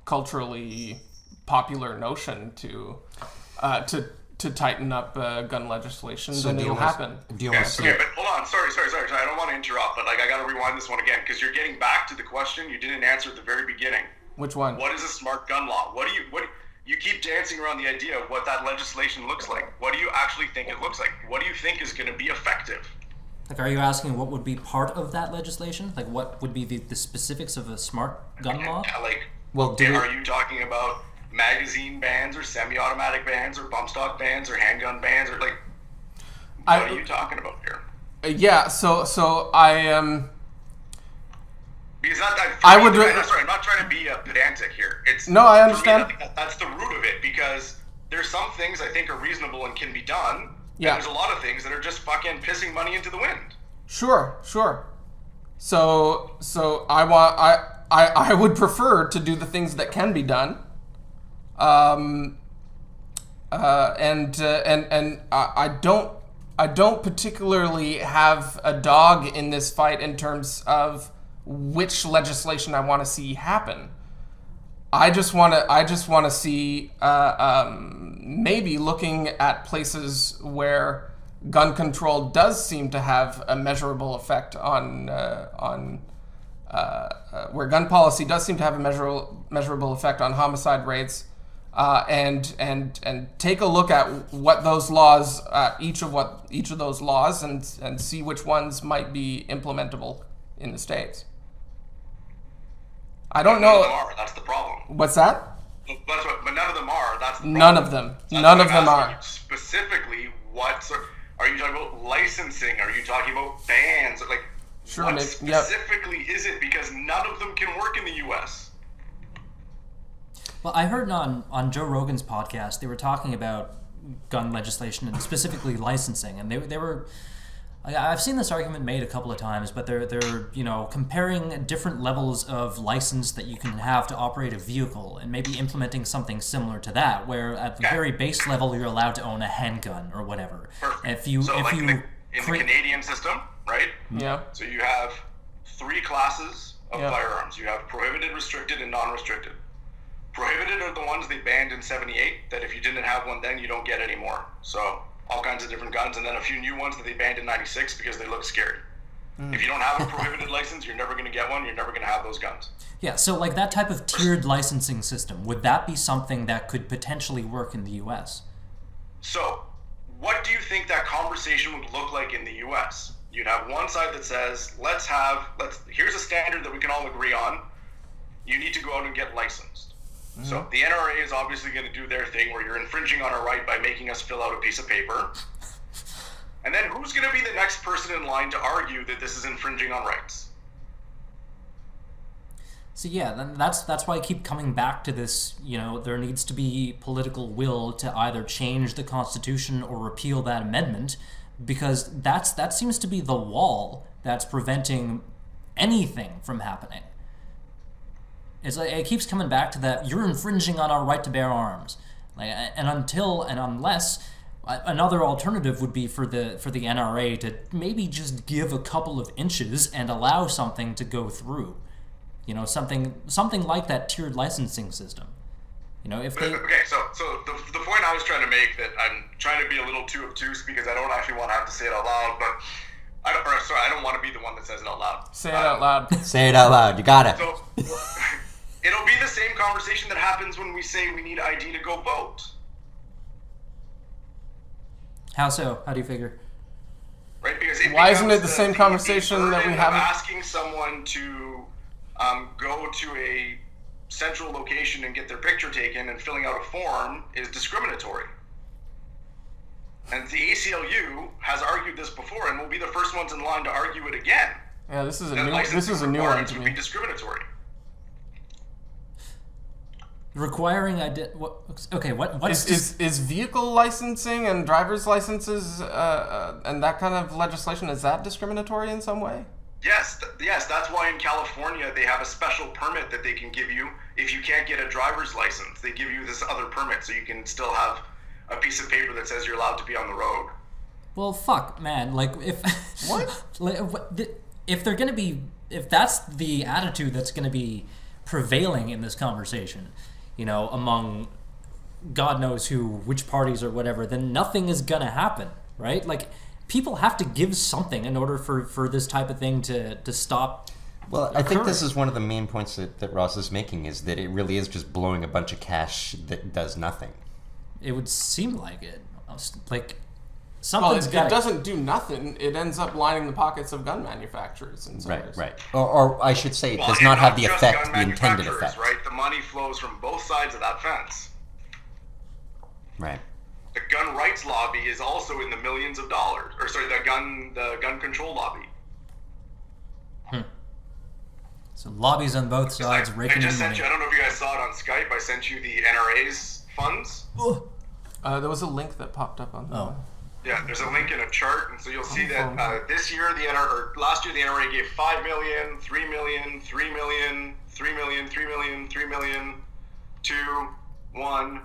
culturally popular notion to tighten up gun legislation, then it'll happen. Okay, but hold on. Sorry. I don't want to interrupt, but like I got to rewind this one again because you're getting back to the question you didn't answer at the very beginning. Which one? What is a smart gun law? You keep dancing around the idea of what that legislation looks like. What do you actually think it looks like? What do you think is going to be effective? Like, are you asking what would be part of that legislation? Like, what would be the specifics of a smart gun law? Yeah, like, well, are you talking about magazine bans or semi-automatic bans or bump stock bans or handgun bans or like, what are you talking about here? Yeah, so I am. Because I'm not trying to be pedantic here. No, I understand. For me, that's the root of it, because there's some things I think are reasonable and can be done. Yeah. And there's a lot of things that are just fucking pissing money into the wind. Sure. So I would prefer to do the things that can be done. And I don't particularly have a dog in this fight in terms of which legislation I want to see happen. I just want to see maybe looking at places where gun control does seem to have a measurable effect on where gun policy does seem to have a measurable effect on homicide rates, and take a look at what those laws, each of those laws, and see which ones might be implementable in the states. I don't know. None of them are. That's the problem. What's that? But none of them are. That's the problem. None of them. None of them are. Specifically, are you talking about licensing? Are you talking about bans? Like, sure, what specifically is it? Because none of them can work in the U.S. Well, I heard on Joe Rogan's podcast, they were talking about gun legislation and specifically licensing, and they were. I've seen this argument made a couple of times, but they're comparing different levels of license that you can have to operate a vehicle, and maybe implementing something similar to that, where at the very base level you're allowed to own a handgun or whatever. Perfect. In the Canadian system, right? Yeah. So you have 3 classes of firearms. You have prohibited, restricted, and non-restricted. Prohibited are the ones they banned in '78. That if you didn't have one then, you don't get anymore. So all kinds of different guns, and then a few new ones that they banned in '96 because they look scary. If you don't have a prohibited license, you're never going to get one. You're never going to have those guns. Yeah, so like that type of tiered licensing system, would that be something that could potentially work in the U.S.? So, what do you think that conversation would look like in the U.S.? You'd have one side that says, here's a standard that we can all agree on. You need to go out and get licensed. Mm-hmm. So the NRA is obviously going to do their thing where you're infringing on our right by making us fill out a piece of paper. And then who's going to be the next person in line to argue that this is infringing on rights? So yeah, then that's why I keep coming back to this, there needs to be political will to either change the Constitution or repeal that amendment, because that seems to be the wall that's preventing anything from happening. It's like it keeps coming back to that you're infringing on our right to bear arms, unless another alternative would be for the NRA to maybe just give a couple of inches and allow something to go through, something like that tiered licensing system. If they so the point I was trying to make, that I'm trying to be a little too obtuse because I don't actually want to have to say it out loud, but I don't want to be the one that says it out loud. Say it out loud. Say it out loud. You got it. So, it'll be the same conversation that happens when we say we need ID to go vote. How so? How do you figure? Right, because why isn't it the same conversation that we have? Asking someone to go to a central location and get their picture taken and filling out a form is discriminatory. And the ACLU has argued this before, and will be the first ones in line to argue it again. Yeah, this is a new one to me. Would be discriminatory. Requiring what is vehicle licensing and driver's licenses and that kind of legislation, is that discriminatory in some way? Yes, that's why in California they have a special permit that they can give you if you can't get a driver's license. They give you this other permit so you can still have a piece of paper that says you're allowed to be on the road. Well, fuck, man. Like, if if they're gonna be, if that's the attitude that's gonna be prevailing in this conversation, among God knows which parties or whatever, then nothing is gonna happen, right? Like, people have to give something in order for this type of thing to stop. Well, I think this is one of the main points that Ross is making, is that it really is just blowing a bunch of cash that does nothing. It would seem like it. Like, something's it doesn't do nothing. It ends up lining the pockets of gun manufacturers. Right. Or I should say, it does not have the effect, the intended effect. Right? The money money flows from both sides of that fence. Right. The gun rights lobby is also in the millions of dollars. Or sorry, the gun control lobby. So lobbies on both sides I raking in just money. sent you, I don't know if you guys saw it on Skype, I sent you the NRA's funds. There was a link that popped up on the... Yeah, there's a link in a chart, and so you'll see that this year, last year the NRA gave 5 million, 3 million, 3 million, 3 million, 3 million, 3 million, 2, 1.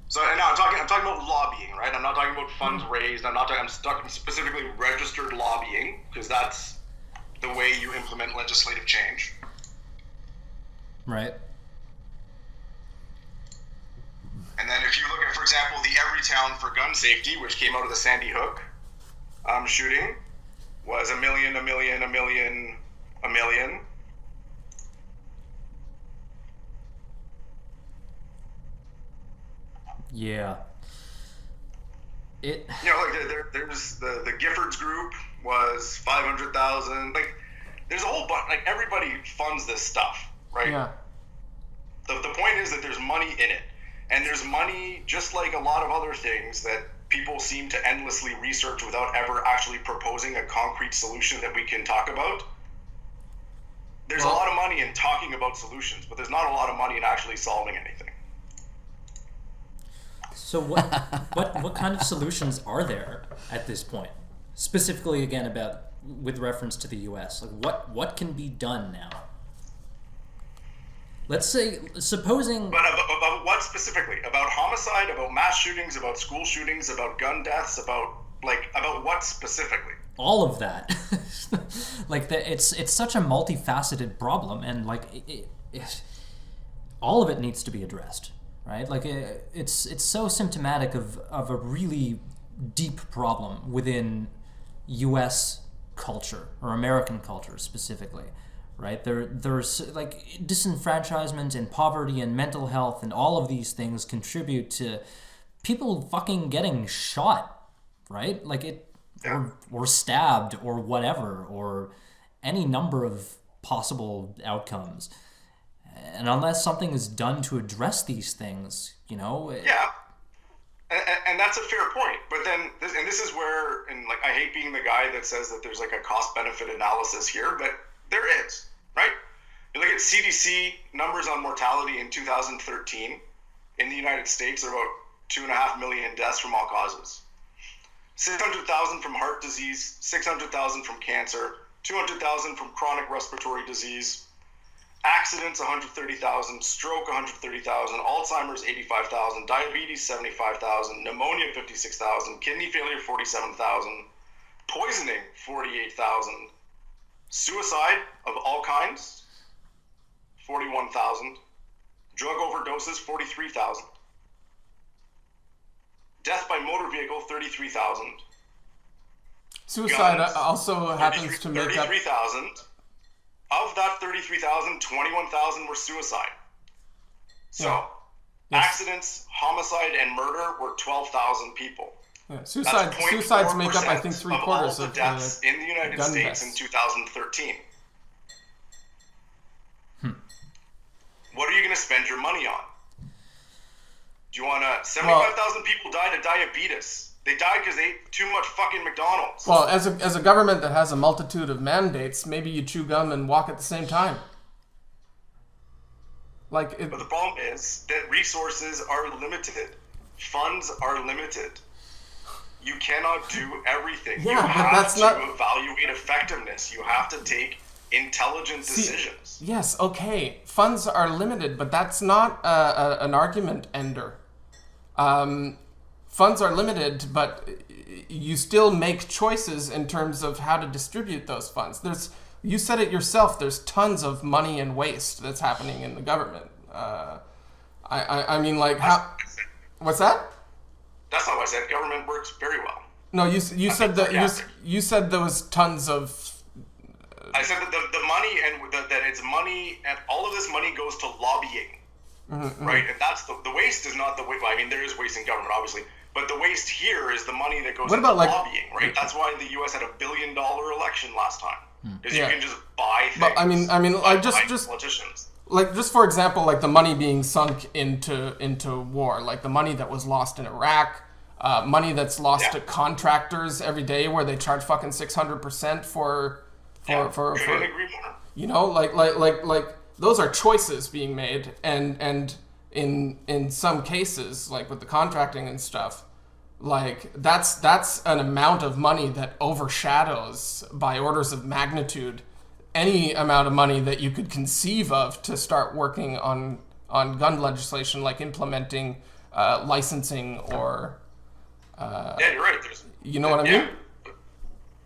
So and now I'm talking about lobbying, right? I'm not talking about funds raised. I'm talking specifically registered lobbying, because that's the way you implement legislative change. Right. And then if you look at, for example, the Everytown for Gun Safety, which came out of the Sandy Hook shooting, was a million. Yeah. Like there's the Giffords group was 500,000. Like there's a whole bunch. Like everybody funds this stuff, right? Yeah. The point is that there's money in it, and there's money just like a lot of other things that people seem to endlessly research without ever actually proposing a concrete solution that we can talk about. There's a lot of money in talking about solutions, but there's not a lot of money in actually solving anything. So what kind of solutions are there at this point? Specifically, again, with reference to the U.S., like what can be done now? Let's say, supposing... But about what specifically? About homicide, about mass shootings, about school shootings, about gun deaths, about what specifically? All of that. It's such a multifaceted problem, and all of it needs to be addressed, right? Like it's so symptomatic of a really deep problem within U.S. culture, or American culture specifically. Right, there's like disenfranchisement and poverty and mental health, and all of these things contribute to people fucking getting shot, right? Or stabbed or whatever, or any number of possible outcomes. And unless something is done to address these things, Yeah, and that's a fair point. But then, this is where, I hate being the guy that says that there's like a cost-benefit analysis here, but there is. Right? You look at CDC numbers on mortality in 2013 in the United States, there are about 2.5 million deaths from all causes. 600,000 from heart disease, 600,000 from cancer, 200,000 from chronic respiratory disease, accidents 130,000, stroke 130,000, Alzheimer's 85,000, diabetes 75,000, pneumonia 56,000, kidney failure 47,000, poisoning 48,000. Suicide of all kinds, 41,000. Drug overdoses, 43,000. Death by motor vehicle, 33,000. Suicide Guns, also happens to make up... 33,000. Of that 33,000, 21,000 were suicide. So, accidents, homicide, and murder were 12,000 people. Yeah. Suicides make up, I think, 3/4 of the deaths in the United States in 2013. What are you going to spend your money on? Do you want to... 75,000 people died of diabetes. They died because they ate too much fucking McDonald's. Well, as a government that has a multitude of mandates, maybe you chew gum and walk at the same time. But the problem is that resources are limited. Funds are limited. You cannot do everything. Yeah, you but have that's to not... evaluate effectiveness. You have to take intelligent decisions. Yes, okay. Funds are limited, but that's not an argument ender. Funds are limited, but you still make choices in terms of how to distribute those funds. You said it yourself, there's tons of money and waste that's happening in the government. What's that? That's not what I said. Government works very well. No, you said that you said there was tons of. I said that the money and that it's money, and all of this money goes to lobbying, right? And that's the waste is not the way. Well, I mean, there is waste in government, obviously, but the waste here is the money that goes to lobbying, right? That's why the U.S. had $1 billion election last time, because you can just buy things. But I mean, politicians. like just for example, like the money being sunk into war, like the money that was lost in Iraq, money that's lost to contractors every day, where they charge fucking 600% for couldn't agree more. you know, like those are choices being made, and in some cases, like with the contracting and stuff, like that's an amount of money that overshadows by orders of magnitude any amount of money that you could conceive of to start working on gun legislation, like implementing licensing or yeah, you're right. you know what I mean?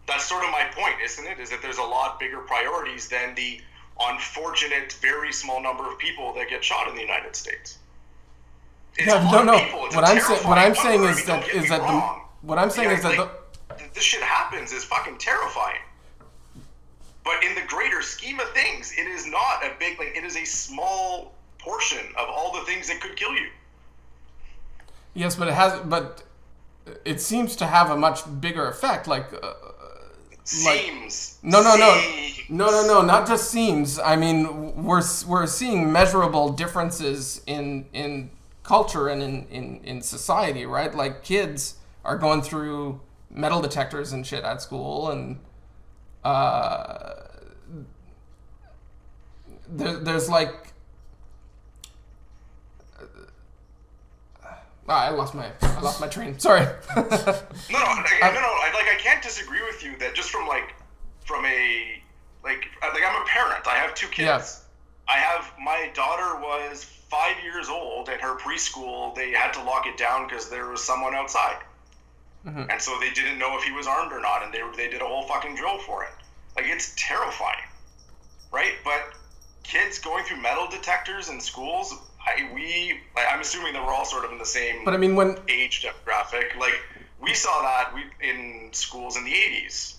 That's sort of my point, isn't it? Is that there's a lot bigger priorities than the unfortunate, very small number of people that get shot in the United States. It's Yeah, a lot no. of people. It's What a I'm terrifying saying number. is I mean, that don't get me wrong. what I'm saying Yeah, is that like, this shit happens is fucking terrifying. But in the greater scheme of things, it is not a big, like, it is a small portion of all the things that could kill you. yes, but it seems to have a much bigger effect. Seems. No, not just seems. I mean, we're seeing measurable differences in culture and in society, right? Like kids are going through metal detectors and shit at school, and there's like I lost my train. Sorry. No, I can't disagree with you that just from a I'm a parent. I have two kids. Yeah. My daughter was 5 years old, and her preschool, they had to lock it down because there was someone outside. Mm-hmm. And so they didn't know if he was armed or not, and they did a whole fucking drill for it. Like, it's terrifying, right? But kids going through metal detectors in schools, I'm assuming that we're all sort of in the same But I mean, when age demographic. Like, we saw that in schools in the 80s.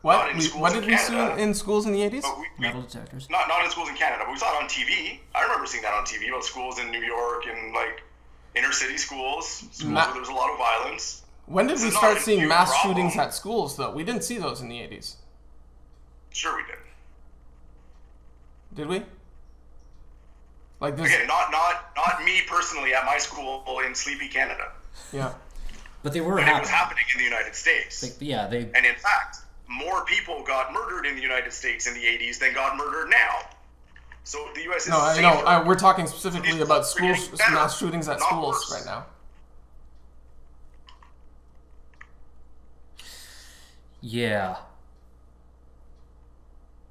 what did we see in schools in the 80s? Metal detectors. Not in schools in Canada, but we saw it on TV. I remember seeing that on TV about schools in New York and, like, inner city schools where there was a lot of violence. When did This we is not start a seeing new mass problem. shootings at schools, though? We didn't see those in the 80s. Sure we did. Did we? Like this? Again, not me personally at my school in sleepy Canada. Yeah. But they were But it was happening. happening in the United States. They And in fact, more people got murdered in the United States in the 80s than got murdered now. So the U.S. is safer. No, we're talking specifically about These schools are schools, getting better, mass shootings at not schools worse. right now. Yeah.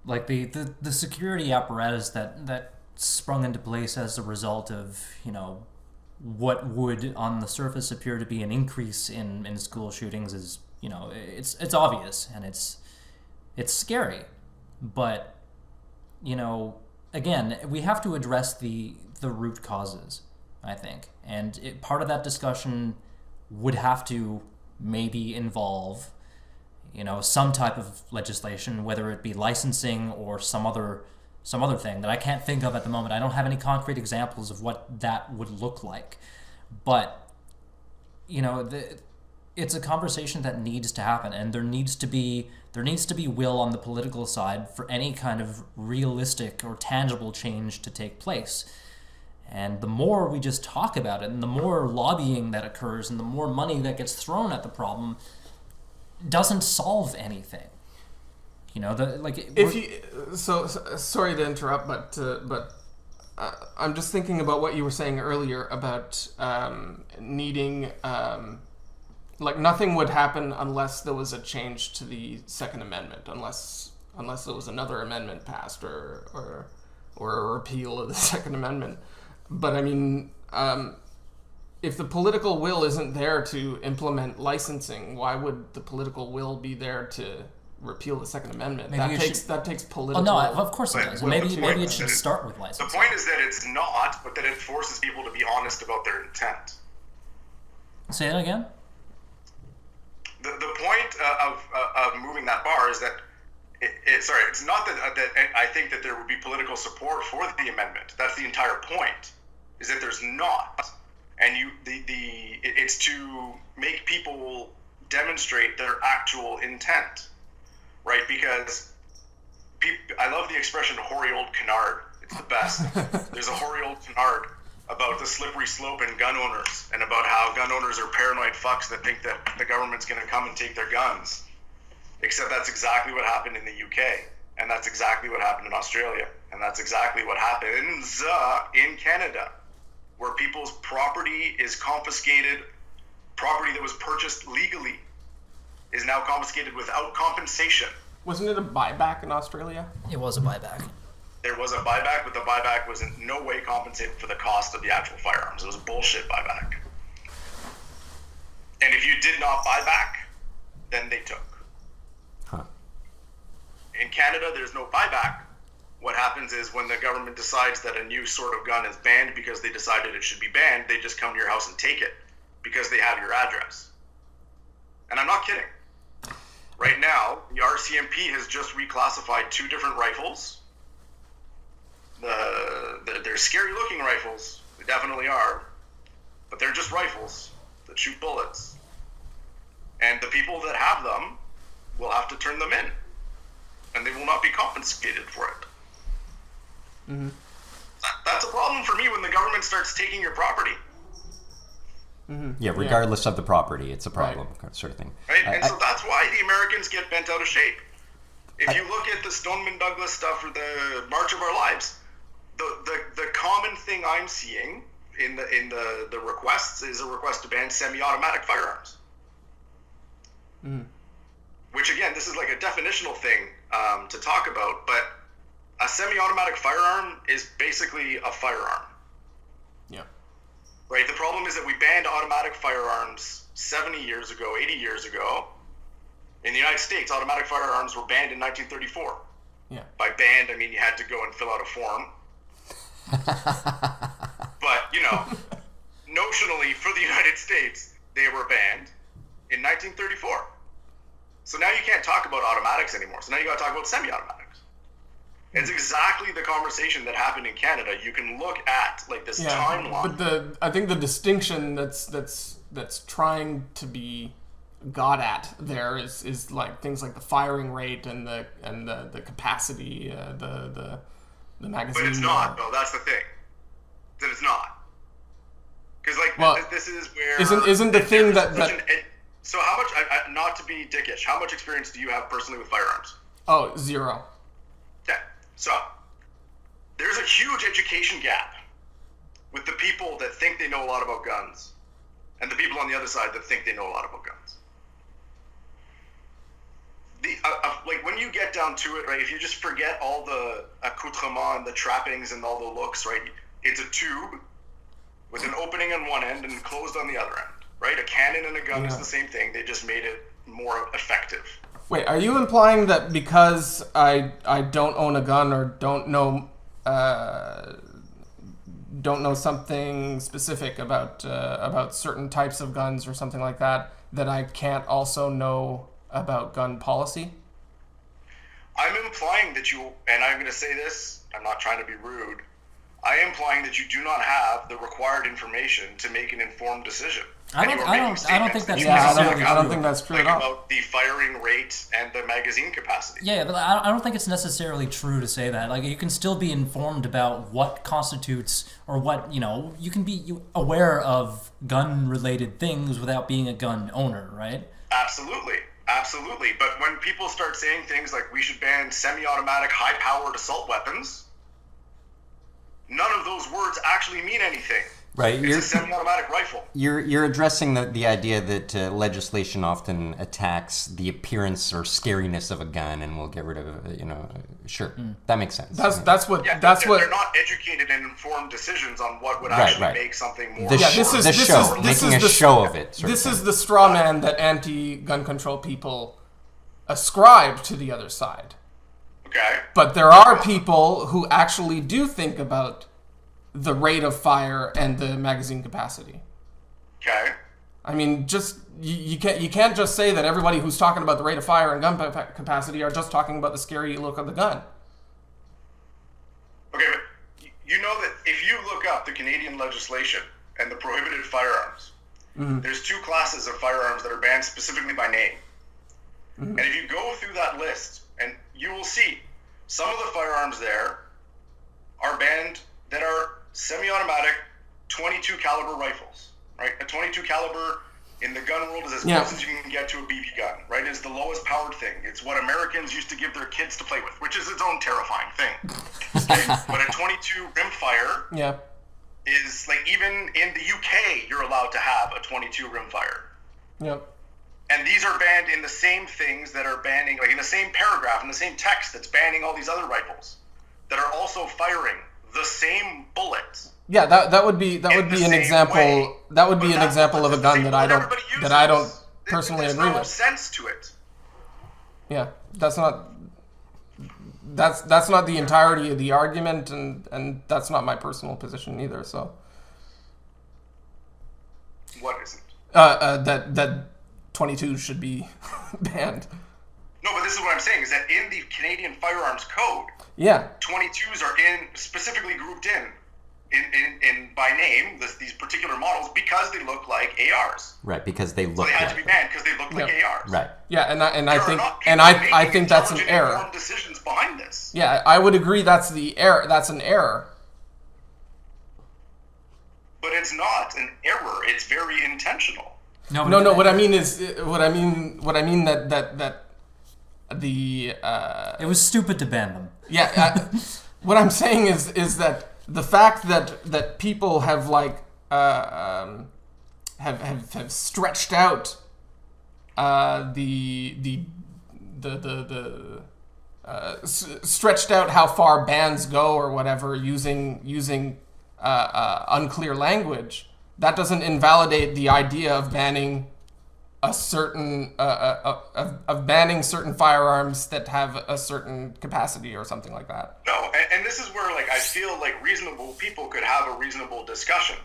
Like the security apparatus that sprung into place as a result of, what would on the surface appear to be an increase in school shootings is, it's obvious, and it's scary. But, again, we have to address the root causes, I think. And part of that discussion would have to maybe involve some type of legislation, whether it be licensing or some other thing that I can't think of at the moment. I don't have any concrete examples of what that would look like. But, it's a conversation that needs to happen, and there needs to be will on the political side for any kind of realistic or tangible change to take place. And the more we just talk about it, and the more lobbying that occurs, and the more money that gets thrown at the problem, doesn't solve anything. Sorry to interrupt, but I'm just thinking about what you were saying earlier about needing, nothing would happen unless there was a change to the Second Amendment, unless there was another amendment passed or a repeal of the Second Amendment. But I mean, if the political will isn't there to implement licensing, why would the political will be there to repeal the Second Amendment? That takes political. Oh no, of course it does. Maybe it should The start with licensing. The point is that it's not, but that it forces people to be honest about their intent. Say that again. The point of moving that bar is that it's not that I think that there would be political support for the amendment. That's the entire point. Is that there's not, and it's to make people demonstrate their actual intent, right? Because I love the expression "hoary old canard." It's the best. There's a hoary old canard about the slippery slope in gun owners and about how gun owners are paranoid fucks that think that the government's going to come and take their guns. Except that's exactly what happened in the UK, and that's exactly what happened in Australia, and that's exactly what happens in Canada, where people's property is confiscated. Property that was purchased legally is now confiscated without compensation. Wasn't it a buyback in Australia? It was a buyback. There was a buyback, but the buyback was in no way compensated for the cost of the actual firearms. It was a bullshit buyback. And if you did not buy back, then they took. Huh. In Canada, there's no buyback. What happens is when the government decides that a new sort of gun is banned because they decided it should be banned, they just come to your house and take it because they have your address. And I'm not kidding. Right now, the RCMP has just reclassified 2 different rifles. They're scary-looking rifles. They definitely are. But they're just rifles that shoot bullets. And the people that have them will have to turn them in. And they will not be compensated for it. Mm-hmm. That's a problem for me when the government starts taking your property. Mm-hmm. Yeah, regardless of the property, it's a problem, sort of thing. Right? And so that's why the Americans get bent out of shape. If you look at the Stoneman Douglas stuff or the March of Our Lives, the common thing I'm seeing in the requests is a request to ban semi-automatic firearms. Mm. Which again, this is like a definitional thing to talk about, but a semi-automatic firearm is basically a firearm. Yeah. Right? The problem is that we banned automatic firearms 70 years ago, 80 years ago. In the United States, automatic firearms were banned in 1934. Yeah. By banned, I mean you had to go and fill out a form. But, you know, notionally for the United States, they were banned in 1934. So now you can't talk about automatics anymore. So now you got to talk about semi-automatics. It's exactly the conversation that happened in Canada. You can look at like this timeline. But I think the distinction that's trying to be got at there is like things like the firing rate and the capacity, the magazine. But it's not, though. That's the thing. That it's not. Because this is where isn't the thing that so how much? Not to be dickish. How much experience do you have personally with firearms? Oh, 0. Okay. So there's a huge education gap with the people that think they know a lot about guns and the people on the other side that think they know a lot about guns. Like when you get down to it, right, if you just forget all the accoutrements and the trappings and all the looks, right, it's a tube with an opening on one end and closed on the other end, right? A cannon and a gun is the same thing. They just made it more effective. Wait, are you implying that because I don't own a gun or don't know something specific about certain types of guns or something like that I can't also know about gun policy? I'm implying that you, and I'm going to say this, I'm not trying to be rude, I am implying that you do not have the required information to make an informed decision. I don't think that's I necessarily don't think that's true like at all. about the firing rate and the magazine capacity. Yeah, but I don't think it's necessarily true to say that. Like, you can still be informed about what constitutes or what, you can be aware of gun-related things without being a gun owner, right? Absolutely. But when people start saying things like we should ban semi-automatic high-powered assault weapons, none of those words actually mean anything. Right, it's a semi-automatic rifle. You're addressing the idea that legislation often attacks the appearance or scariness of a gun, and will get rid of it. Sure, that makes sense. That's what they're not educated and informed decisions on what would actually make something more. Making a show of it. This is the straw man that anti-gun control people ascribe to the other side. Okay. But there are people who actually do think about the rate of fire and the magazine capacity. Okay. I mean, just you can't just say that everybody who's talking about the rate of fire and gun capacity are just talking about the scary look of the gun. Okay, but you know that if you look up the Canadian legislation and the prohibited firearms, there's 2 classes of firearms that are banned specifically by name. And if you go through that list, and you will see some of the firearms there are banned that are semi-automatic 22 caliber rifles, right? A 22 caliber in the gun world is as close as you can get to a BB gun, right? It's the lowest powered thing. It's what Americans used to give their kids to play with, which is its own terrifying thing. Okay? But a 22 rimfire is like, even in the UK, you're allowed to have a 22 rimfire. Yep. And these are banned in the same things that are banning, like in the same paragraph, in the same text that's banning all these other rifles that are also firing the same bullets. Yeah, that would be an example. Way. That would be an example of a gun that I don't personally agree with. There's no sense to it. Yeah, that's not the entirety of the argument, and that's not my personal position either. So. What isn't? That 22 should be banned. No, but this is what I'm saying, is that in the Canadian Firearms Code, 22s are specifically grouped in by name, these particular models, because they look like ARs. Right, because they look. So they had to be banned because they look like ARs. Right. Yeah, I think that's an error. Decisions behind this. Yeah, I would agree that's the error. That's an error. But it's not an error. It's very intentional. No. What I mean that the it was stupid to ban them. Yeah. What I'm saying is that the fact that people have like have stretched out stretched out how far bans go or whatever using unclear language, that doesn't invalidate the idea of banning a certain of banning certain firearms that have a certain capacity or something like that. No, and this is where like I feel like reasonable people could have a reasonable discussion,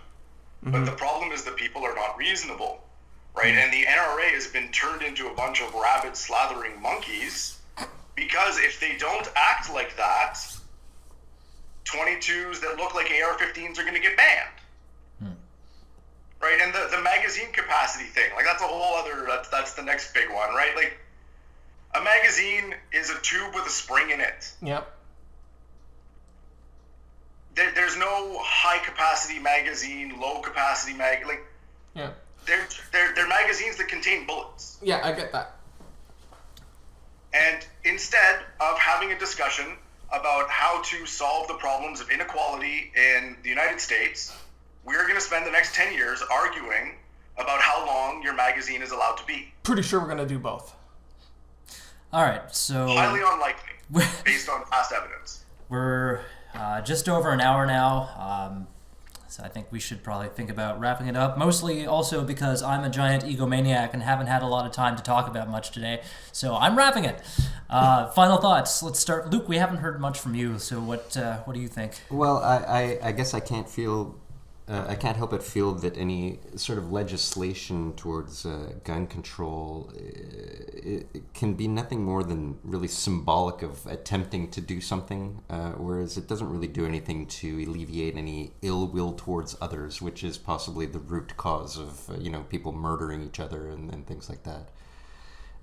but the problem is that people are not reasonable, right? And the NRA has been turned into a bunch of rabid slathering monkeys, because if they don't act like that, 22s that look like AR-15s are going to get banned. Right, and the magazine capacity thing, like that's a whole other, that's the next big one, right? Like, a magazine is a tube with a spring in it. Yep. There's no high capacity magazine, low capacity like. Yeah. They're magazines that contain bullets. Yeah, I get that. And instead of having a discussion about how to solve the problems of inequality in the United States, we're going to spend the next 10 years arguing about how long your magazine is allowed to be. Pretty sure we're going to do both. All right, so... Highly unlikely, based on past evidence. We're just over an hour now, so I think we should probably think about wrapping it up. Mostly also because I'm a giant egomaniac and haven't had a lot of time to talk about much today, so I'm wrapping it. Final thoughts. Let's start. Luke, we haven't heard much from you, so what do you think? Well, I guess I can't help but feel that any sort of legislation towards gun control it can be nothing more than really symbolic of attempting to do something, whereas it doesn't really do anything to alleviate any ill will towards others, which is possibly the root cause of people murdering each other and things like that.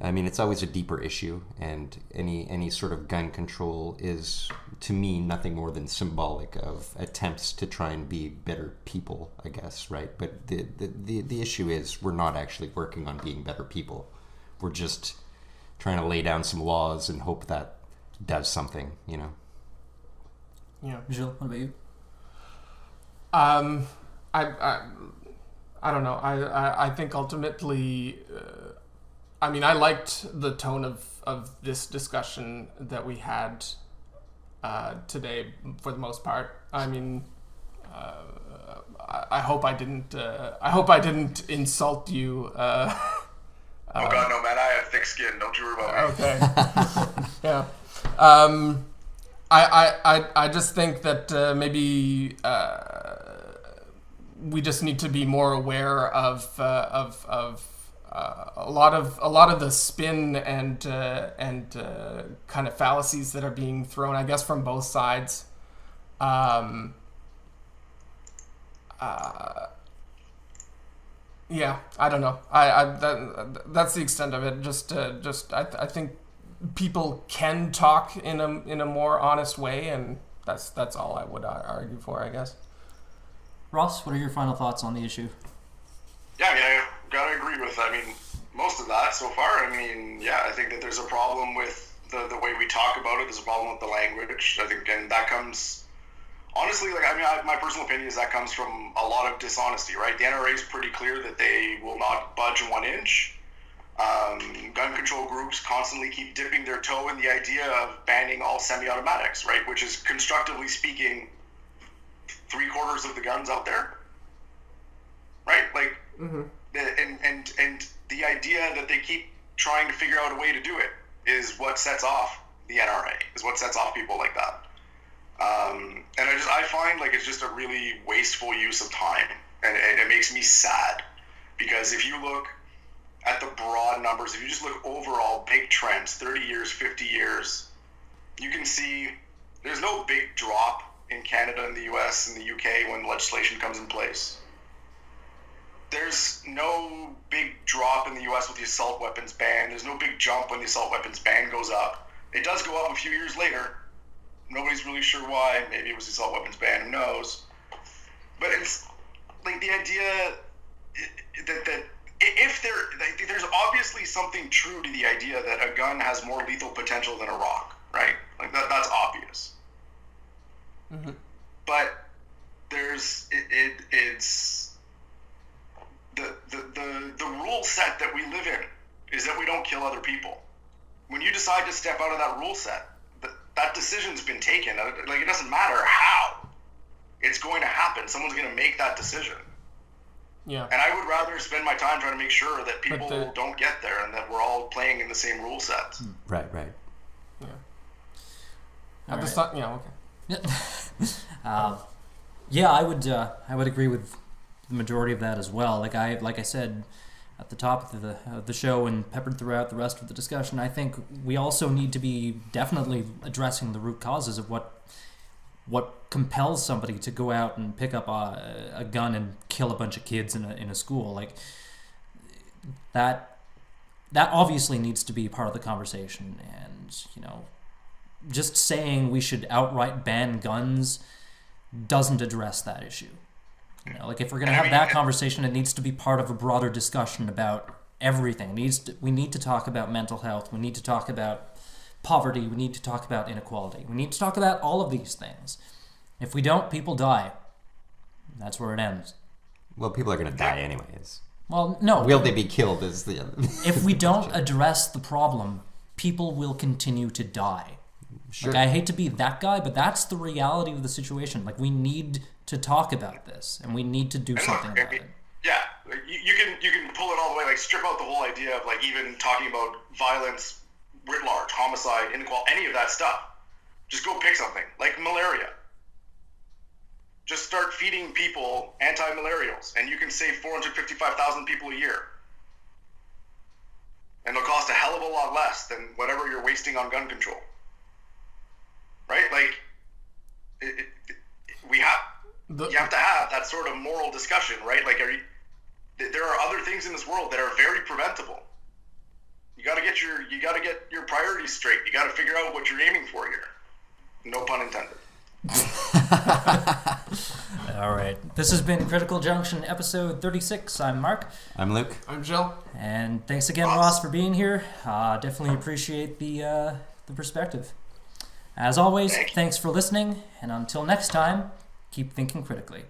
I mean, it's always a deeper issue, and any sort of gun control is, to me, nothing more than symbolic of attempts to try and be better people, I guess, right? But the issue is we're not actually working on being better people. We're just trying to lay down some laws and hope that does something, Yeah. Jill, what about you? I don't know. I think ultimately... I liked the tone of this discussion that we had today, for the most part. I mean, I hope I didn't. I hope I didn't insult you. Oh God, no, man! I have thick skin. Don't you worry about me. Okay. Yeah. I just think that maybe we just need to be more aware of a lot of the spin and kind of fallacies that are being thrown, I guess, from both sides. Yeah, I don't know. That's the extent of it. I think people can talk in a more honest way, and That's all I would argue for, I guess. Ross, what are your final thoughts on the issue? Yeah, I mean, I gotta agree with, most of that so far. I mean, yeah, I think that there's a problem with the way we talk about it. There's a problem with the language, I think, and that comes, honestly, my personal opinion is that comes from a lot of dishonesty, right? The NRA is pretty clear that they will not budge 1 inch. Gun control groups constantly keep dipping their toe in the idea of banning all semi-automatics, right? Which is, constructively speaking, 3/4 of the guns out there, right? Like, and the idea that they keep trying to figure out a way to do it is what sets off the NRA, is what sets off people like that. And I find like it's just a really wasteful use of time, and it makes me sad, because if you look at the broad numbers, if you just look overall big trends, 30 years, 50 years, you can see there's no big drop in Canada and the US and the UK when legislation comes in place. There's no big drop in the US with the assault weapons ban. There's no big jump when the assault weapons ban goes up. It does go up a few years later. Nobody's really sure why. Maybe it was the assault weapons ban, who knows. But it's like the idea that if there's obviously something true to the idea that a gun has more lethal potential than a rock, right? Like that's obvious. But it's the rule set that we live in is that we don't kill other people. When you decide to step out of that rule set, that decision's been taken. Like, it doesn't matter how. It's going to happen. Someone's going to make that decision. Yeah. And I would rather spend my time trying to make sure that people don't get there and that we're all playing in the same rule set. Right. Yeah. All right. Yeah, okay. Yeah, I would agree with the majority of that as well. Like I said at the top of the show and peppered throughout the rest of the discussion, I think we also need to be definitely addressing the root causes of what compels somebody to go out and pick up a gun and kill a bunch of kids in a school. Like that obviously needs to be part of the conversation. And just saying we should outright ban guns doesn't address that issue. Like if we're going to have that conversation, it needs to be part of a broader discussion about everything. We need to talk about mental health. We need to talk about poverty. We need to talk about inequality. We need to talk about all of these things. If we don't, people die. That's where it ends. Well, people are going to die anyways. Well, no. Will they be killed is the other. If we don't address the problem, people will continue to die. Sure. Like, I hate to be that guy, but that's the reality of the situation. Like, we need to talk about this, and we need to do something about it. Yeah, like, you can pull it all the way, like strip out the whole idea of like even talking about violence writ large, homicide, inequality, any of that stuff. Just go pick something, like malaria. Just start feeding people anti-malarials, and you can save 455,000 people a year. And it'll cost a hell of a lot less than whatever you're wasting on gun control. Right? Like, you have to have that sort of moral discussion, right? Like, there are other things in this world that are very preventable. You got to get your priorities straight. You got to figure out what you're aiming for here. No pun intended. All right. This has been Critical Junction episode 36. I'm Mark. I'm Luke. I'm Jill. And thanks again, Ross, for being here. Definitely appreciate the perspective. As always, thanks for listening, and until next time, keep thinking critically.